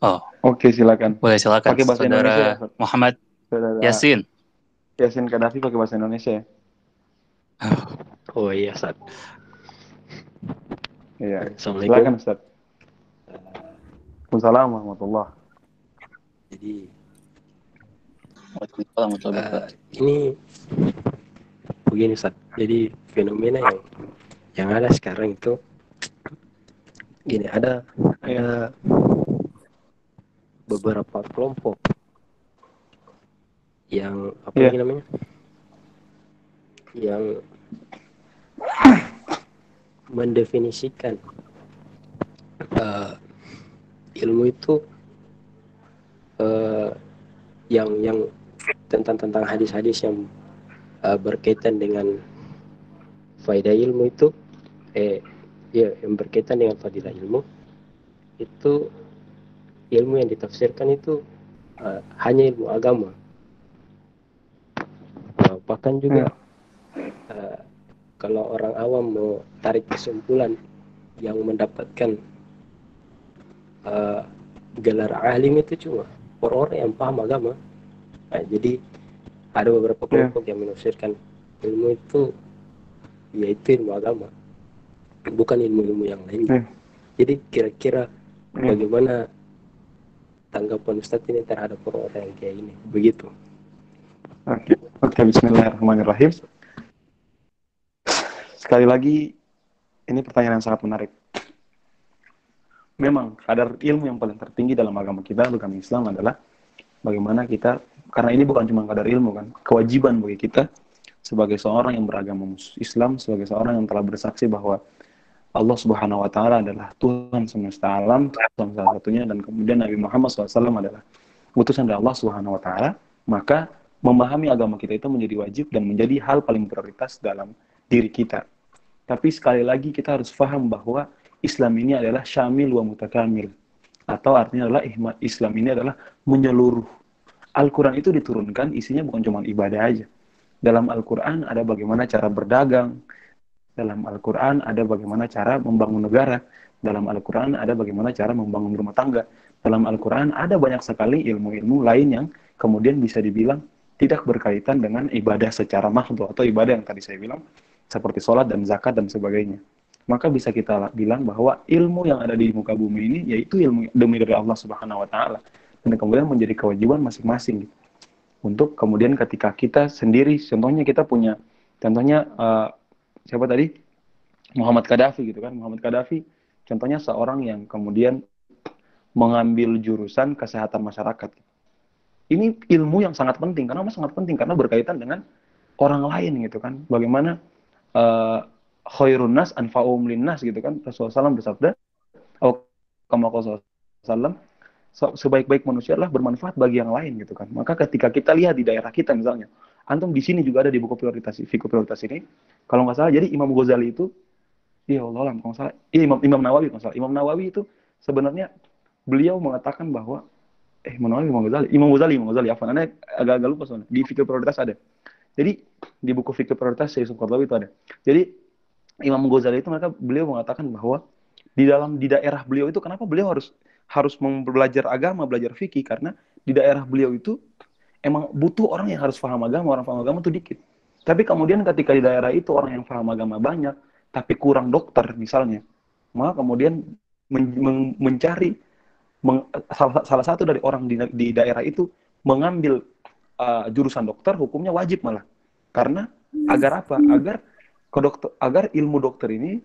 Oh,
Oke, silakan.
boleh silakan.
Pakai bahasa Indonesia ya,
Saudara
Ustaz?
Muhammad
Saudara
Yasin.
Yasin Kadafi pakai bahasa Indonesia ya?
Oh iya, Ustaz.
Iya.
Assalamualaikum.
Silakan, Ustaz. Waalaikumsalam warahmatullah.
Jadi
Waalaikumsalam.
ini begini, Ustaz. Jadi fenomena yang ada sekarang itu gini, ada beberapa kelompok yang apa lagi namanya, yang mendefinisikan ilmu itu yang tentang hadis-hadis yang berkaitan dengan faedah ilmu itu yang berkaitan dengan fadilah ilmu itu, ilmu yang ditafsirkan itu hanya ilmu agama. Bahkan juga kalau orang awam mau tarik kesimpulan yang mendapatkan gelar alim itu cuma orang-orang yang paham agama. Nah, jadi ada beberapa kelompok yang menafsirkan ilmu itu yaitu ilmu agama, bukan ilmu-ilmu yang lain. Jadi kira-kira bagaimana tanggapan Ustadz ini terhadap orang-orang yang kayak ini? Begitu.
Oke, bismillahirrahmanirrahim. Sekali lagi, ini pertanyaan yang sangat menarik. Memang, kadar ilmu yang paling tertinggi dalam agama kita, agama Islam adalah bagaimana kita, karena ini bukan cuma kadar ilmu kan, kewajiban bagi kita sebagai seorang yang beragama Islam, sebagai seorang yang telah bersaksi bahwa Allah Subhanahu wa Ta'ala adalah Tuhan semesta alam, Tuhan salah satunya, dan kemudian Nabi Muhammad SAW adalah utusan dari Allah Subhanahu wa Ta'ala, maka memahami agama kita itu menjadi wajib dan menjadi hal paling prioritas dalam diri kita. Tapi sekali lagi kita harus paham bahwa Islam ini adalah syamil wa mutakamil, atau artinya adalah Islam ini adalah menyeluruh. Al-Quran itu diturunkan isinya bukan cuma ibadah aja. Dalam Al-Quran ada bagaimana cara berdagang, dalam Al-Quran ada bagaimana cara membangun negara, dalam Al-Quran ada bagaimana cara membangun rumah tangga, dalam Al-Quran ada banyak sekali ilmu-ilmu lain yang kemudian bisa dibilang tidak berkaitan dengan ibadah secara mahdhu atau ibadah yang tadi saya bilang seperti sholat dan zakat dan sebagainya. Maka bisa kita bilang bahwa ilmu yang ada di muka bumi ini yaitu ilmu demi dari Allah Subhanahu wa Ta'ala, dan kemudian menjadi kewajiban masing-masing untuk kemudian ketika kita sendiri, contohnya kita punya siapa tadi, Muhammad Qaddafi gitu kan. Muhammad Qaddafi contohnya seorang yang kemudian mengambil jurusan kesehatan masyarakat. Ini ilmu yang sangat penting. Kenapa sangat penting? Karena berkaitan dengan orang lain gitu kan. Bagaimana khairun nas anfa'um linnas gitu kan. Rasulullah SAW bersabda, sebaik-baik manusia adalah bermanfaat bagi yang lain gitu kan. Maka ketika kita lihat di daerah kita misalnya, antum di sini juga ada di buku prioritas ini, kalau nggak salah, jadi Imam Ghazali itu, kalau nggak salah, Imam Nawawi kalau nggak salah. Imam Nawawi itu sebenarnya beliau mengatakan bahwa Imam Ghazali, aneh agak lupa soalnya. Di fikih prioritas ada. Jadi di buku fikih prioritas Syekh Yusuf Qaradawi itu ada. Jadi Imam Ghazali itu beliau mengatakan bahwa di daerah beliau itu, kenapa beliau harus belajar agama, belajar fikih, karena di daerah beliau itu emang butuh orang yang harus paham agama. Orang paham agama itu dikit. Tapi kemudian ketika di daerah itu orang yang paham agama banyak, tapi kurang dokter misalnya, maka kemudian mencari salah satu dari orang di daerah itu mengambil jurusan dokter, hukumnya wajib malah. Karena agar apa? Agar ilmu dokter ini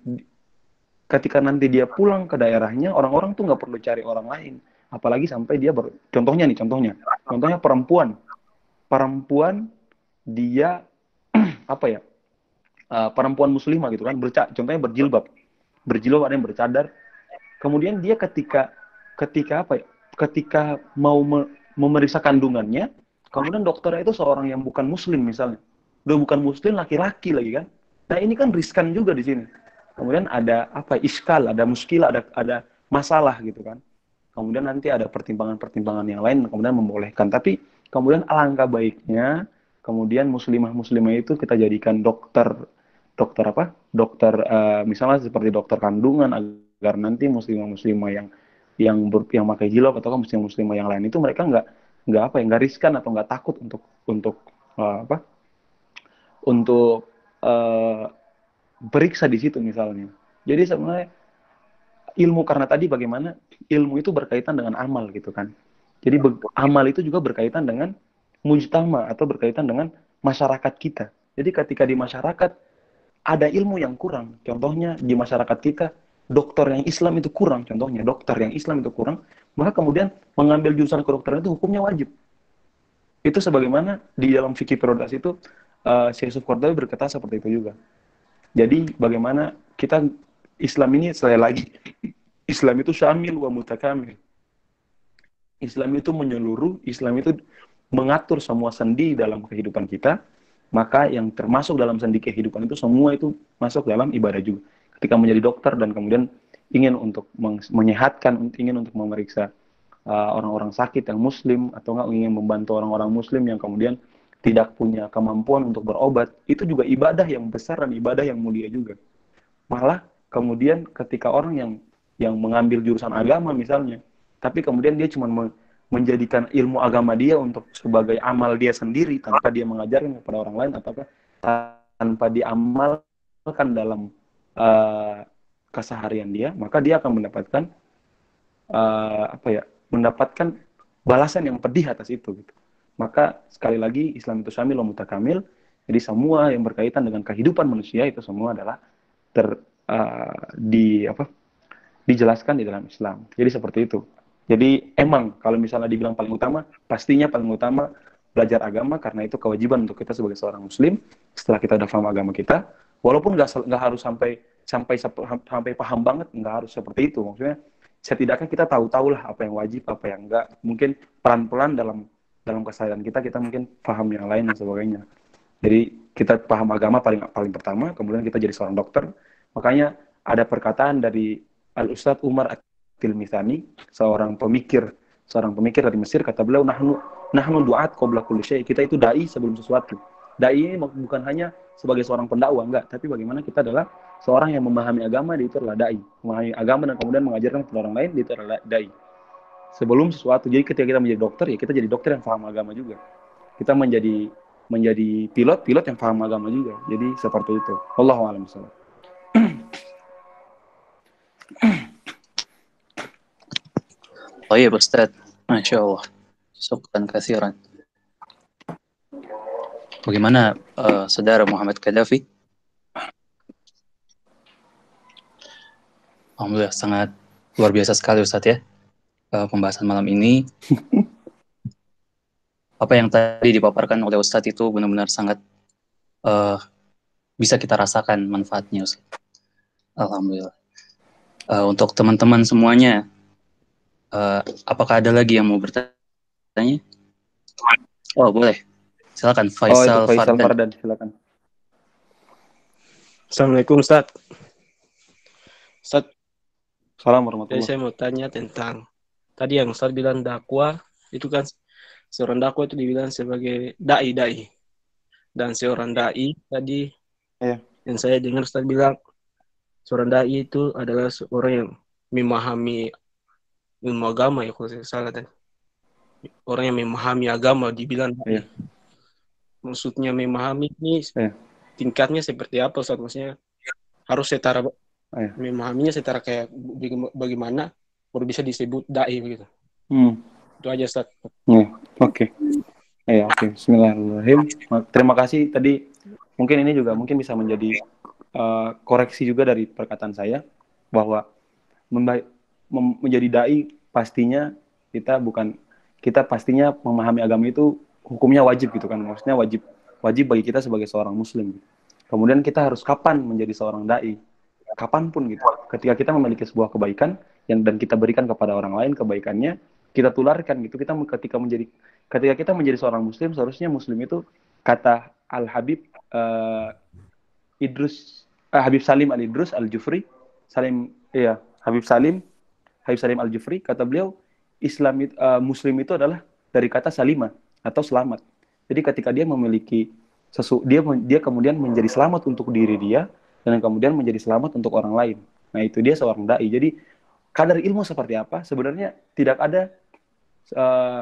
ketika nanti dia pulang ke daerahnya, orang-orang tuh nggak perlu cari orang lain. Apalagi sampai dia contohnya perempuan dia perempuan muslimah gitu kan, contohnya berjilbab ada yang bercadar. Kemudian dia ketika mau memeriksa kandungannya, kemudian dokternya itu seorang yang bukan muslim misalnya, udah bukan muslim, laki-laki lagi kan. Nah ini kan riskan juga di sini. Kemudian ada iskal, ada muskilah, ada masalah gitu kan. Kemudian nanti ada pertimbangan-pertimbangan yang lain kemudian membolehkan. Tapi kemudian alangkah baiknya kemudian muslimah itu kita jadikan dokter apa? Dokter misalnya seperti dokter kandungan, agar nanti muslimah yang pakai jilbab atau muslimah yang lain itu mereka nggak riskan atau nggak takut untuk apa? Untuk periksa di situ misalnya. Jadi sebenarnya ilmu, karena tadi bagaimana ilmu itu berkaitan dengan amal gitu kan. Jadi amal itu juga berkaitan dengan mujtama atau berkaitan dengan masyarakat kita. Jadi ketika di masyarakat ada ilmu yang kurang, contohnya di masyarakat kita dokter yang Islam itu kurang, contohnya dokter yang Islam itu kurang, maka kemudian mengambil jurusan kedokteran itu hukumnya wajib. Itu sebagaimana di dalam fikih prioritas itu Syekh Yusuf Qaradawi berkata seperti itu juga. Jadi bagaimana kita Islam ini, sekali lagi, Islam itu syamil wa mutakamil. Islam itu menyeluruh, Islam itu mengatur semua sendi dalam kehidupan kita, maka yang termasuk dalam sendi kehidupan itu semua itu masuk dalam ibadah juga. Ketika menjadi dokter dan kemudian ingin untuk menyehatkan, ingin untuk memeriksa orang-orang sakit yang muslim, atau enggak ingin membantu orang-orang muslim yang kemudian tidak punya kemampuan untuk berobat, itu juga ibadah yang besar dan ibadah yang mulia juga. Malah kemudian ketika orang yang mengambil jurusan agama misalnya, tapi kemudian dia cuma menjadikan ilmu agama dia untuk sebagai amal dia sendiri tanpa dia mengajarkan kepada orang lain, atau tanpa diamalkan dalam keseharian dia, maka dia akan mendapatkan mendapatkan balasan yang pedih atas itu gitu. Maka sekali lagi Islam itu syamil wa mutakamil. Jadi semua yang berkaitan dengan kehidupan manusia itu semua adalah dijelaskan di dalam Islam. Jadi seperti itu. Jadi emang kalau misalnya dibilang paling utama, pastinya paling utama belajar agama, karena itu kewajiban untuk kita sebagai seorang muslim. Setelah kita udah paham agama kita, walaupun nggak harus sampai paham banget, nggak harus seperti itu. Maksudnya setidaknya kita tahu lah apa yang wajib, apa yang enggak. Mungkin pelan-pelan dalam keseharian kita mungkin paham yang lain dan sebagainya. Jadi kita paham agama paling pertama, kemudian kita jadi seorang dokter. Makanya ada perkataan dari Al-Ustadz Umar At-Tilmitsani, seorang pemikir dari Mesir, kata beliau, nahnu du'at qabla kulli syai'. Kita itu dai sebelum sesuatu. Dai ini bukan hanya sebagai seorang pendakwah, enggak, tapi bagaimana kita adalah seorang yang memahami agama, dia itu adalah dai. Memahami agama dan kemudian mengajarkan kepada orang lain, dia itu adalah dai. Sebelum sesuatu. Jadi ketika kita menjadi dokter, ya kita jadi dokter yang paham agama juga. Kita menjadi pilot yang paham agama juga. Jadi seperti itu. Wallahu a'lam bishawab.
Oh iya Ustaz, Masya Allah, syukran katsiran. Bagaimana saudara Muhammad Qaddafi? Alhamdulillah, sangat luar biasa sekali Ustaz ya, pembahasan malam ini. Apa yang tadi dipaparkan oleh Ustaz itu benar-benar sangat bisa kita rasakan manfaatnya Ustaz. Alhamdulillah. Untuk teman-teman semuanya, apakah ada lagi yang mau bertanya? Oh boleh, silakan Faisal Fardan.
Silakan.
Assalamualaikum Ustaz.
Assalamualaikum warahmatullahi.
Saya mau tanya tentang tadi yang Ustaz bilang dakwah, itu kan seorang dakwah itu dibilang sebagai dai, dan seorang dai tadi yang saya dengar Ustaz bilang seorang dai itu adalah seorang yang memahami ilmu agama, ya kalau saya salah tadi. Orang yang memahami agama dibilang dai. Maksudnya memahami ini tingkatnya seperti apa Ustaz? Maksudnya harus setara memahaminya setara kayak bagaimana baru bisa disebut dai begitu. Itu aja Ustaz.
Oke. Bismillahirrahmanirrahim. Terima kasih tadi. Mungkin ini juga bisa menjadi koreksi juga dari perkataan saya, bahwa menjadi dai pastinya kita pastinya memahami agama itu hukumnya wajib gitu kan. Maksudnya wajib bagi kita sebagai seorang muslim. Kemudian kita harus kapan menjadi seorang dai? Kapanpun gitu. Ketika kita memiliki sebuah kebaikan dan kita berikan kepada orang lain kebaikannya, kita tularkan gitu. Ketika kita menjadi seorang muslim, seharusnya muslim itu, kata Al-Habib Habib Salim Al-Idrus Al-Jufri, Habib Salim Al-Jufri, kata beliau, muslim itu adalah dari kata salima atau selamat. Jadi ketika dia memiliki dia kemudian menjadi selamat untuk diri dia dan kemudian menjadi selamat untuk orang lain. Nah, itu dia seorang dai. Jadi kadar ilmu seperti apa? Sebenarnya tidak ada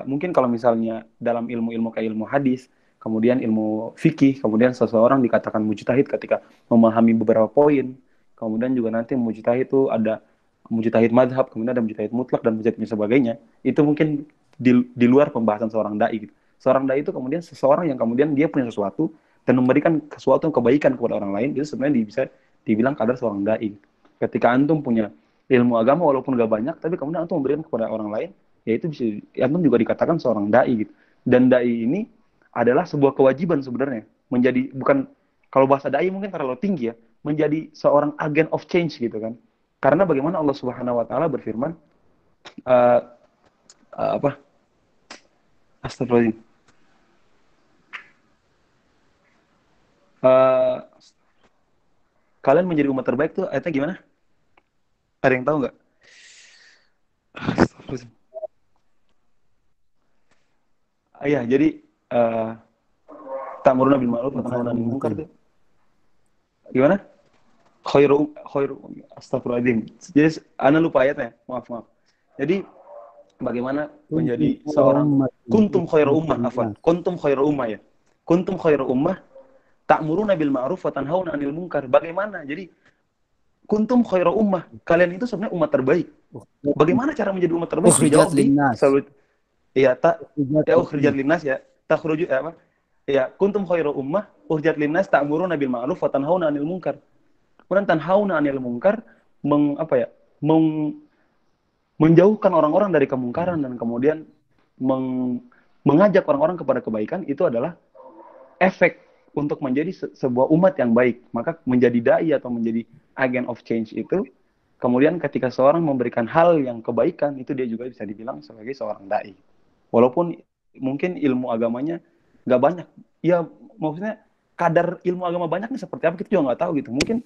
mungkin kalau misalnya dalam ilmu-ilmu kayak ilmu hadis, kemudian ilmu fikih, kemudian seseorang dikatakan mujtahid ketika memahami beberapa poin. Kemudian juga nanti mujtahid itu ada mujtahid madhab, kemudian ada mujtahid mutlak dan mujtahid sebagainya. Itu mungkin di luar pembahasan seorang dai gitu. Seorang dai itu kemudian seseorang yang kemudian dia punya sesuatu dan memberikan sesuatu yang kebaikan kepada orang lain, itu sebenarnya bisa dibilang kadar seorang dai. Ketika antum punya ilmu agama walaupun gak banyak, tapi kemudian antum memberikan kepada orang lain, ya itu bisa antum juga dikatakan seorang dai gitu. Dan dai ini adalah sebuah kewajiban sebenarnya, menjadi bukan, kalau bahasa dai mungkin terlalu tinggi ya, menjadi seorang agent of change gitu kan. Karena bagaimana Allah Subhanahu wa taala berfirman apa? Astagfirullahaladzim. Kalian menjadi umat terbaik tuh ayatnya gimana? Ada yang tahu nggak? Astagfirullahaladzim. Iya, jadi ta'muruna bil ma'ruf wa tanhauna 'anil munkar tuh. Gimana? Khairu astagfirullahaladzim. Jadi ana lupa ayatnya. Maaf. Jadi bagaimana menjadi seorang kuntum khairu ummah, afwan. Kuntum khairu ummah ya. Kuntum khairu ummah ta'muruna bil ma'ruf wa tanhauna 'anil munkar. Bagaimana? Jadi kuntum khairu ummah. Kalian itu sebenarnya umat terbaik. Bagaimana cara menjadi umat terbaik? Dijawab di iya, ukhrijat linnas ya. Takhruju apa? Ya, kuntum khairu ummah ukhrijat linnas ta'muruna bil ma'ruf wa tanhauna 'anil munkar. Kemudian tanhauna 'anil munkar menjauhkan orang-orang dari kemungkaran dan kemudian mengajak orang-orang kepada kebaikan, itu adalah efek untuk menjadi sebuah umat yang baik. Maka menjadi dai atau menjadi agent of change itu, kemudian ketika seorang memberikan hal yang kebaikan, itu dia juga bisa dibilang sebagai seorang dai. Walaupun mungkin ilmu agamanya nggak banyak. Ya, maksudnya kadar ilmu agama banyaknya seperti apa kita juga nggak tahu gitu. Mungkin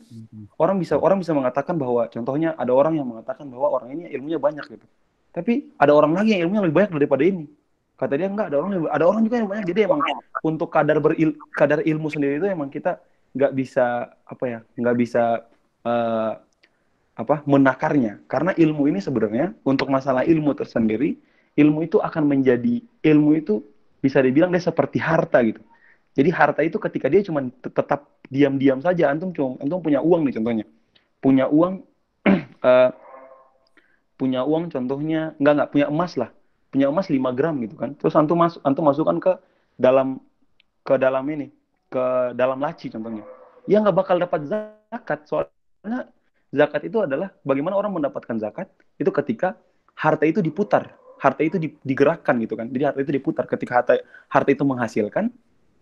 orang bisa mengatakan bahwa, contohnya ada orang yang mengatakan bahwa orang ini ilmunya banyak gitu. Tapi ada orang lagi yang ilmunya lebih banyak daripada ini. Kata dia enggak, ada orang juga yang banyak. Jadi emang untuk kadar ilmu sendiri itu emang kita nggak bisa menakarnya. Karena ilmu ini sebenarnya untuk masalah ilmu tersendiri, ilmu itu bisa dibilang dia seperti harta gitu. Jadi harta itu ketika dia cuma tetap diam-diam saja, antum punya uang nih contohnya. Punya uang contohnya punya emas lah. Punya emas 5 gram gitu kan. Terus antum masukkan ke dalam laci contohnya. Ya nggak bakal dapat zakat, soalnya zakat itu adalah bagaimana orang mendapatkan zakat itu ketika harta itu diputar, harta itu digerakkan gitu kan. Jadi harta itu diputar, ketika harta itu menghasilkan,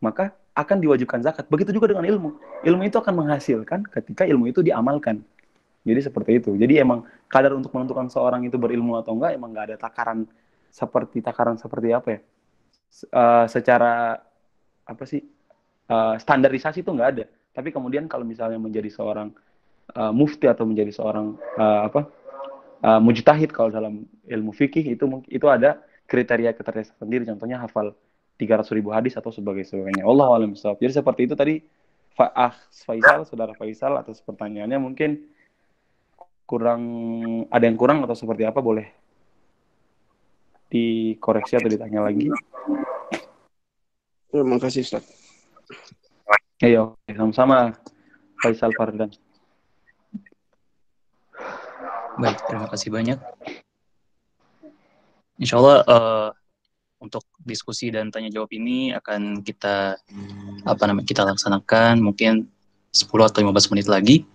maka akan diwajibkan zakat. Begitu juga dengan ilmu. Ilmu itu akan menghasilkan ketika ilmu itu diamalkan. Jadi seperti itu. Jadi emang kadar untuk menentukan seorang itu berilmu atau enggak, emang nggak ada takaran seperti apa ya? Secara apa sih? Standarisasi itu nggak ada. Tapi kemudian kalau misalnya menjadi seorang mufti atau menjadi seorang mujtahid kalau dalam ilmu fikih, itu ada kriteria sendiri. Contohnya hafal 300.000 hadis atau sebagainya. Allahu a'lam bishawab. Jadi seperti itu tadi saudara Faisal, atas pertanyaannya. Mungkin ada yang kurang atau seperti apa, boleh dikoreksi atau ditanya lagi.
Terima kasih, Ustaz.
Ayo, sama-sama Faisal Fardan.
Baik, terima kasih banyak. Insya Allah untuk diskusi dan tanya jawab ini akan kita laksanakan mungkin 10 atau 15 menit lagi.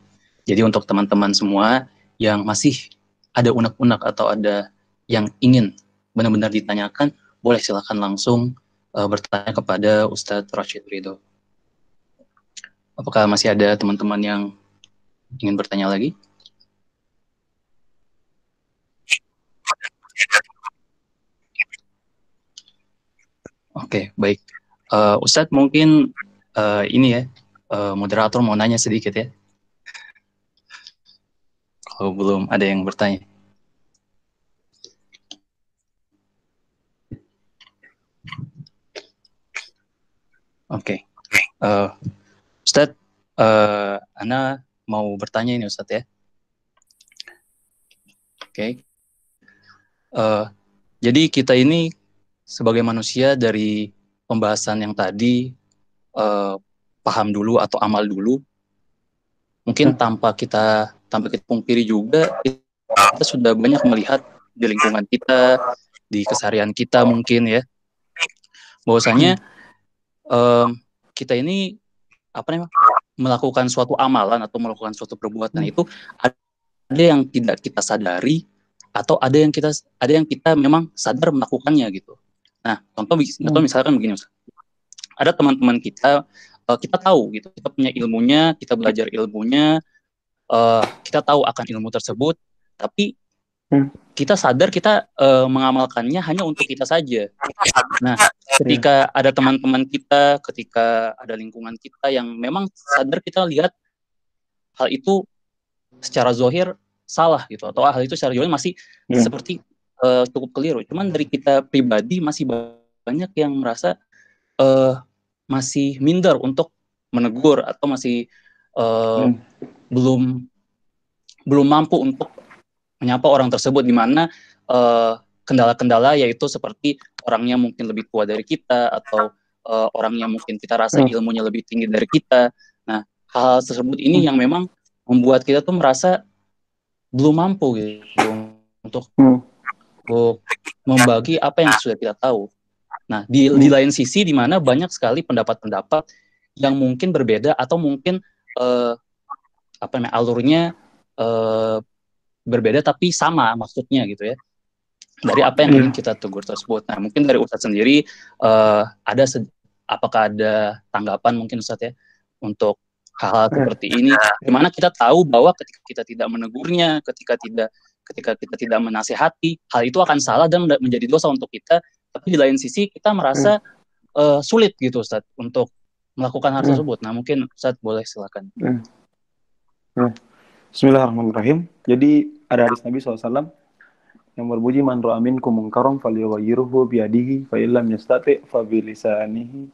Jadi untuk teman-teman semua yang masih ada unek-unek atau ada yang ingin benar-benar ditanyakan, boleh silakan langsung bertanya kepada Ustadz Rashid Ridho. Apakah masih ada teman-teman yang ingin bertanya lagi? Oke, baik. Ustadz mungkin moderator mau nanya sedikit ya. Kalau belum ada yang bertanya. Oke. Ustadz, Ana mau bertanya ini Ustadz ya. Oke. Jadi kita ini sebagai manusia dari pembahasan yang tadi, paham dulu atau amal dulu, mungkin tanpa kita pungkiri juga, kita sudah banyak melihat di lingkungan kita, di keseharian kita mungkin ya, bahwasanya kita ini melakukan suatu amalan atau melakukan suatu perbuatan itu ada yang tidak kita sadari, atau ada yang kita memang sadar melakukannya gitu. Nah, contoh misalkan begini, ada teman-teman kita, kita tahu gitu, kita punya ilmunya, kita belajar ilmunya, kita tahu akan ilmu tersebut, tapi kita sadar kita mengamalkannya hanya untuk kita saja. Nah, ketika ada teman-teman kita, ketika ada lingkungan kita yang memang sadar, kita lihat hal itu secara zahir salah gitu, atau hal itu secara zahir masih seperti cukup keliru. Cuman dari kita pribadi masih banyak yang merasa masih minder untuk menegur, atau masih belum mampu untuk menyapa orang tersebut, di mana kendala-kendala yaitu seperti orangnya mungkin lebih tua dari kita, atau orangnya mungkin kita rasa ilmunya lebih tinggi dari kita. Nah, hal tersebut ini yang memang membuat kita tuh merasa belum mampu gitu untuk membagi apa yang sudah kita tahu. Nah, di lain sisi, di mana banyak sekali pendapat-pendapat yang mungkin berbeda, atau mungkin alurnya berbeda tapi sama maksudnya gitu ya, dari apa yang ingin kita tegur tersebut. Nah, mungkin dari Ustadz sendiri apakah ada tanggapan mungkin Ustadz ya untuk hal-hal seperti ini, dimana kita tahu bahwa ketika kita tidak menegurnya, ketika kita tidak menasehati, hal itu akan salah dan menjadi dosa untuk kita. Tapi di lain sisi kita merasa sulit gitu Ustadz untuk melakukan hal tersebut. Nah, mungkin Ustadz boleh silakan.
Bismillahirrahmanirrahim. Jadi ada hadis Nabi SAW yang berbunyi, man ra'a minkum munkaran falyughayyirhu biyadihi fa illam yastati' fa bilisanihi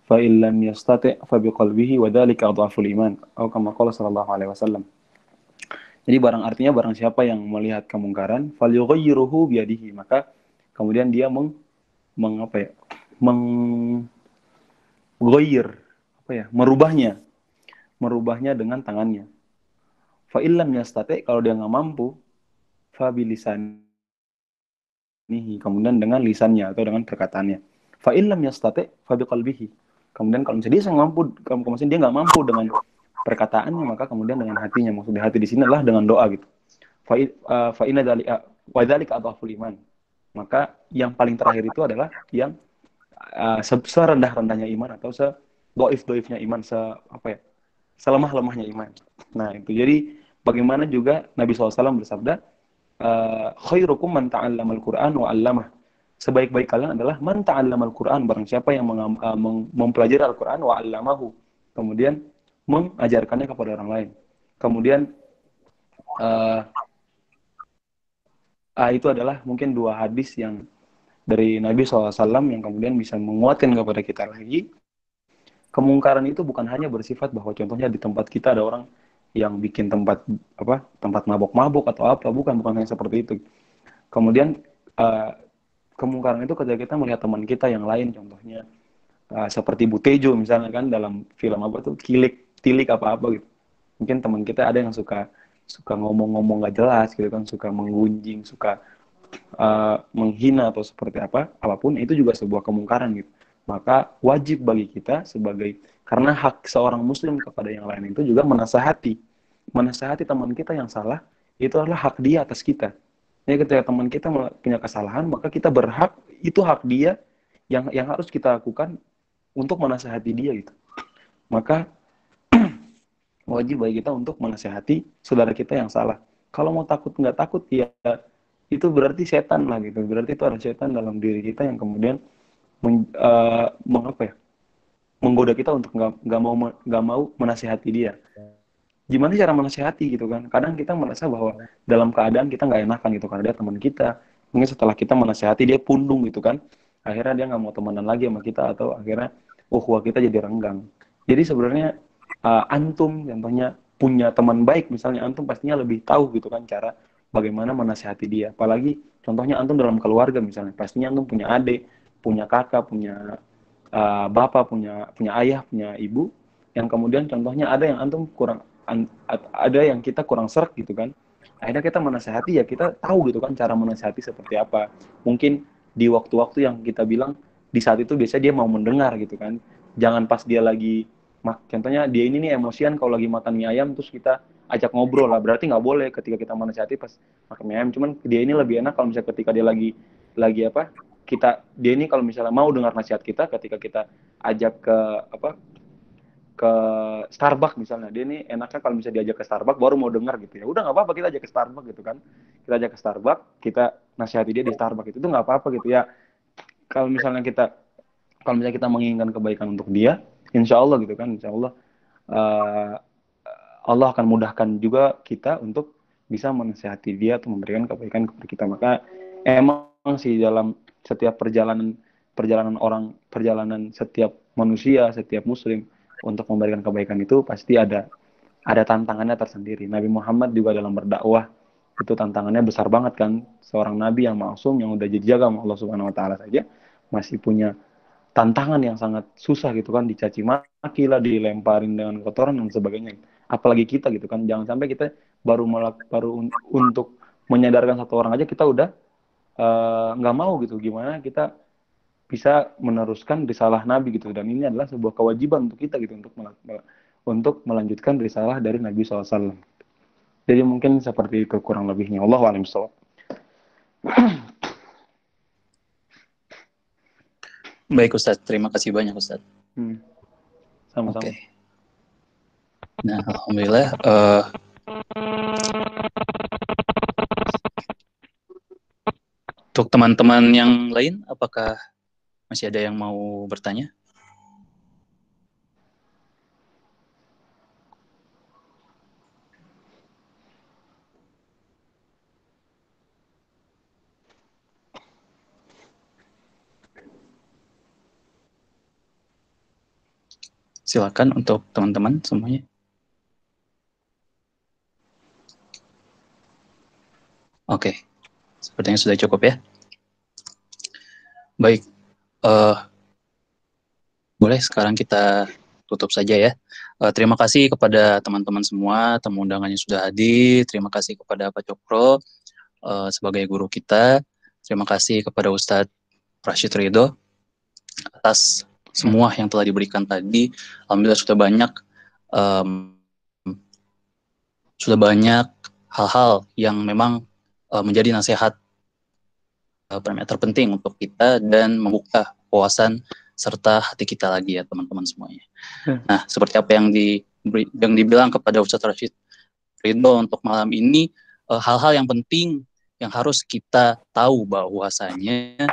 fa illam yastati' fa biqalbihi wa dzalika adhaful iman, atau kama qala sallallahu alaihi wasallam. Jadi barang siapa yang melihat kemungkaran, falyughayyirhu biyadihi, maka kemudian dia merubahnya dengan tangannya. Fa illam yastati', kalau dia nggak mampu, fa bilisanihi, kemudian dengan lisannya atau dengan perkataannya. Fa illam yastati' fa biqalbihi, kemudian kalau misalnya dia nggak mampu dengan perkataannya, maka kemudian dengan hatinya. Maksudnya hati di sini adalah dengan doa gitu. Fa inna dzalika adhaful iman, maka yang paling terakhir itu adalah yang serendah-rendahnya iman, atau sedoif-doifnya iman, selemah-lemahnya iman. Nah, itu jadi bagaimana juga Nabi SAW bersabda, khairukum man ta'allamal Qur'an wa 'allamah. Sebaik-baik kalian adalah man ta'allamal Qur'an, barang siapa yang mempelajari Al-Qur'an, wa 'allamahu, kemudian mengajarkannya kepada orang lain. Kemudian itu adalah mungkin dua hadis yang dari Nabi SAW yang kemudian bisa menguatkan kepada kita lagi. Kemungkaran itu bukan hanya bersifat bahwa contohnya di tempat kita ada orang yang bikin tempat mabok-mabok atau apa, bukan hanya seperti itu. Kemudian kemungkaran itu ketika kita melihat teman kita yang lain, contohnya seperti Bu Tejo misalnya kan, dalam film apa tuh, tilik apa-apa gitu. Mungkin teman kita ada yang suka ngomong-ngomong gak jelas gitu kan, suka menggunjing, suka menghina atau seperti apapun, itu juga sebuah kemungkaran gitu. Maka wajib bagi kita karena hak seorang muslim kepada yang lain itu juga menasihati teman kita yang salah, itu adalah hak dia atas kita. Jadi ketika teman kita punya kesalahan, maka kita berhak, itu hak dia yang harus kita lakukan untuk menasihati dia gitu. Maka wajib bagi kita untuk menasihati saudara kita yang salah. Kalau mau nggak takut, ya itu berarti setan lah gitu. Berarti itu ada setan dalam diri kita yang kemudian menggoda kita untuk nggak mau menasihati dia. Gimana cara menasihati gitu kan? Kadang kita merasa bahwa dalam keadaan kita nggak enakan gitu, karena dia teman kita. Mungkin setelah kita menasihati dia pundung gitu kan, akhirnya dia nggak mau temenan lagi sama kita, atau akhirnya ukhuwah kita jadi renggang. Jadi sebenarnya antum contohnya punya teman baik, misalnya antum pastinya lebih tahu gitu kan cara bagaimana menasihati dia. Apalagi contohnya antum dalam keluarga misalnya, pastinya antum punya adik, punya kakak, punya bapak, punya ayah, punya ibu, yang kemudian contohnya ada yang antum ada yang kita kurang serak gitu kan. Akhirnya kita menasihati, ya kita tahu gitu kan cara menasihati seperti apa. Mungkin di waktu-waktu yang kita bilang di saat itu biasanya dia mau mendengar gitu kan. Jangan pas dia lagi contohnya dia ini nih emosian kalau lagi makan mie ayam terus kita ajak ngobrol lah, berarti nggak boleh ketika kita menasihati pas makan mie ayam. Cuman dia ini lebih enak kalau misalnya ketika dia lagi apa, dia ini kalau misalnya mau dengar nasihat kita ketika kita ajak ke Starbucks misalnya, dia ini enaknya kalau misalnya diajak ke Starbucks baru mau dengar gitu, ya udah nggak apa-apa kita ajak ke Starbucks gitu kan, kita ajak ke Starbucks, kita nasihati dia di Starbucks, itu nggak apa-apa gitu ya. Kalau misalnya kita menginginkan kebaikan untuk dia, insya Allah gitu kan, insya Allah Allah akan mudahkan juga kita untuk bisa menasihati dia atau memberikan kebaikan kepada kita. Maka emang sih dalam setiap perjalanan setiap manusia, setiap muslim untuk memberikan kebaikan itu pasti ada tantangannya tersendiri. Nabi Muhammad juga dalam berdakwah itu tantangannya besar banget kan. Seorang nabi yang maksum yang udah dijaga sama Allah Subhanahu wa taala saja masih punya tantangan yang sangat susah gitu kan, dicaci maki lah, dilemparin dengan kotoran dan sebagainya. Apalagi kita gitu kan, jangan sampai kita baru untuk menyadarkan satu orang aja kita udah nggak mau gitu. Gimana kita bisa meneruskan risalah Nabi gitu, dan ini adalah sebuah kewajiban untuk kita gitu untuk melanjutkan risalah dari Nabi SAW. Jadi mungkin seperti itu kurang lebihnya. Allahu a'lam bishawab.
Baik Ustadz, terima kasih banyak Ustadz.
Sama-sama.
Oke. Nah, alhamdulillah. Untuk teman-teman yang lain, apakah masih ada yang mau bertanya? Silakan untuk teman-teman semuanya. Oke, sepertinya sudah cukup ya. Baik, boleh sekarang kita tutup saja ya. Terima kasih kepada teman-teman semua, tamu undangannya sudah hadir. Terima kasih kepada Pak Cokro sebagai guru kita. Terima kasih kepada Ustadz Rashid Ridho atas semua yang telah diberikan tadi. Alhamdulillah sudah banyak hal-hal yang memang menjadi nasihat terpenting untuk kita dan membuka wawasan serta hati kita lagi ya teman-teman semuanya. Nah, seperti apa yang dibilang kepada Ustadz Rashid Ridho untuk malam ini, hal-hal yang penting yang harus kita tahu bahwasanya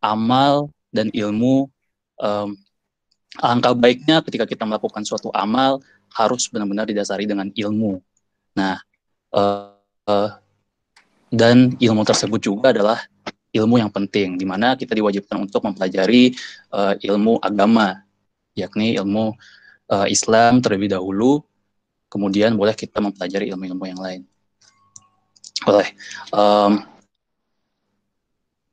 amal dan ilmu, alangkah baiknya ketika kita melakukan suatu amal harus benar-benar didasari dengan ilmu. Nah, dan ilmu tersebut juga adalah ilmu yang penting, di mana kita diwajibkan untuk mempelajari ilmu agama, yakni ilmu Islam terlebih dahulu, kemudian boleh kita mempelajari ilmu-ilmu yang lain. Boleh.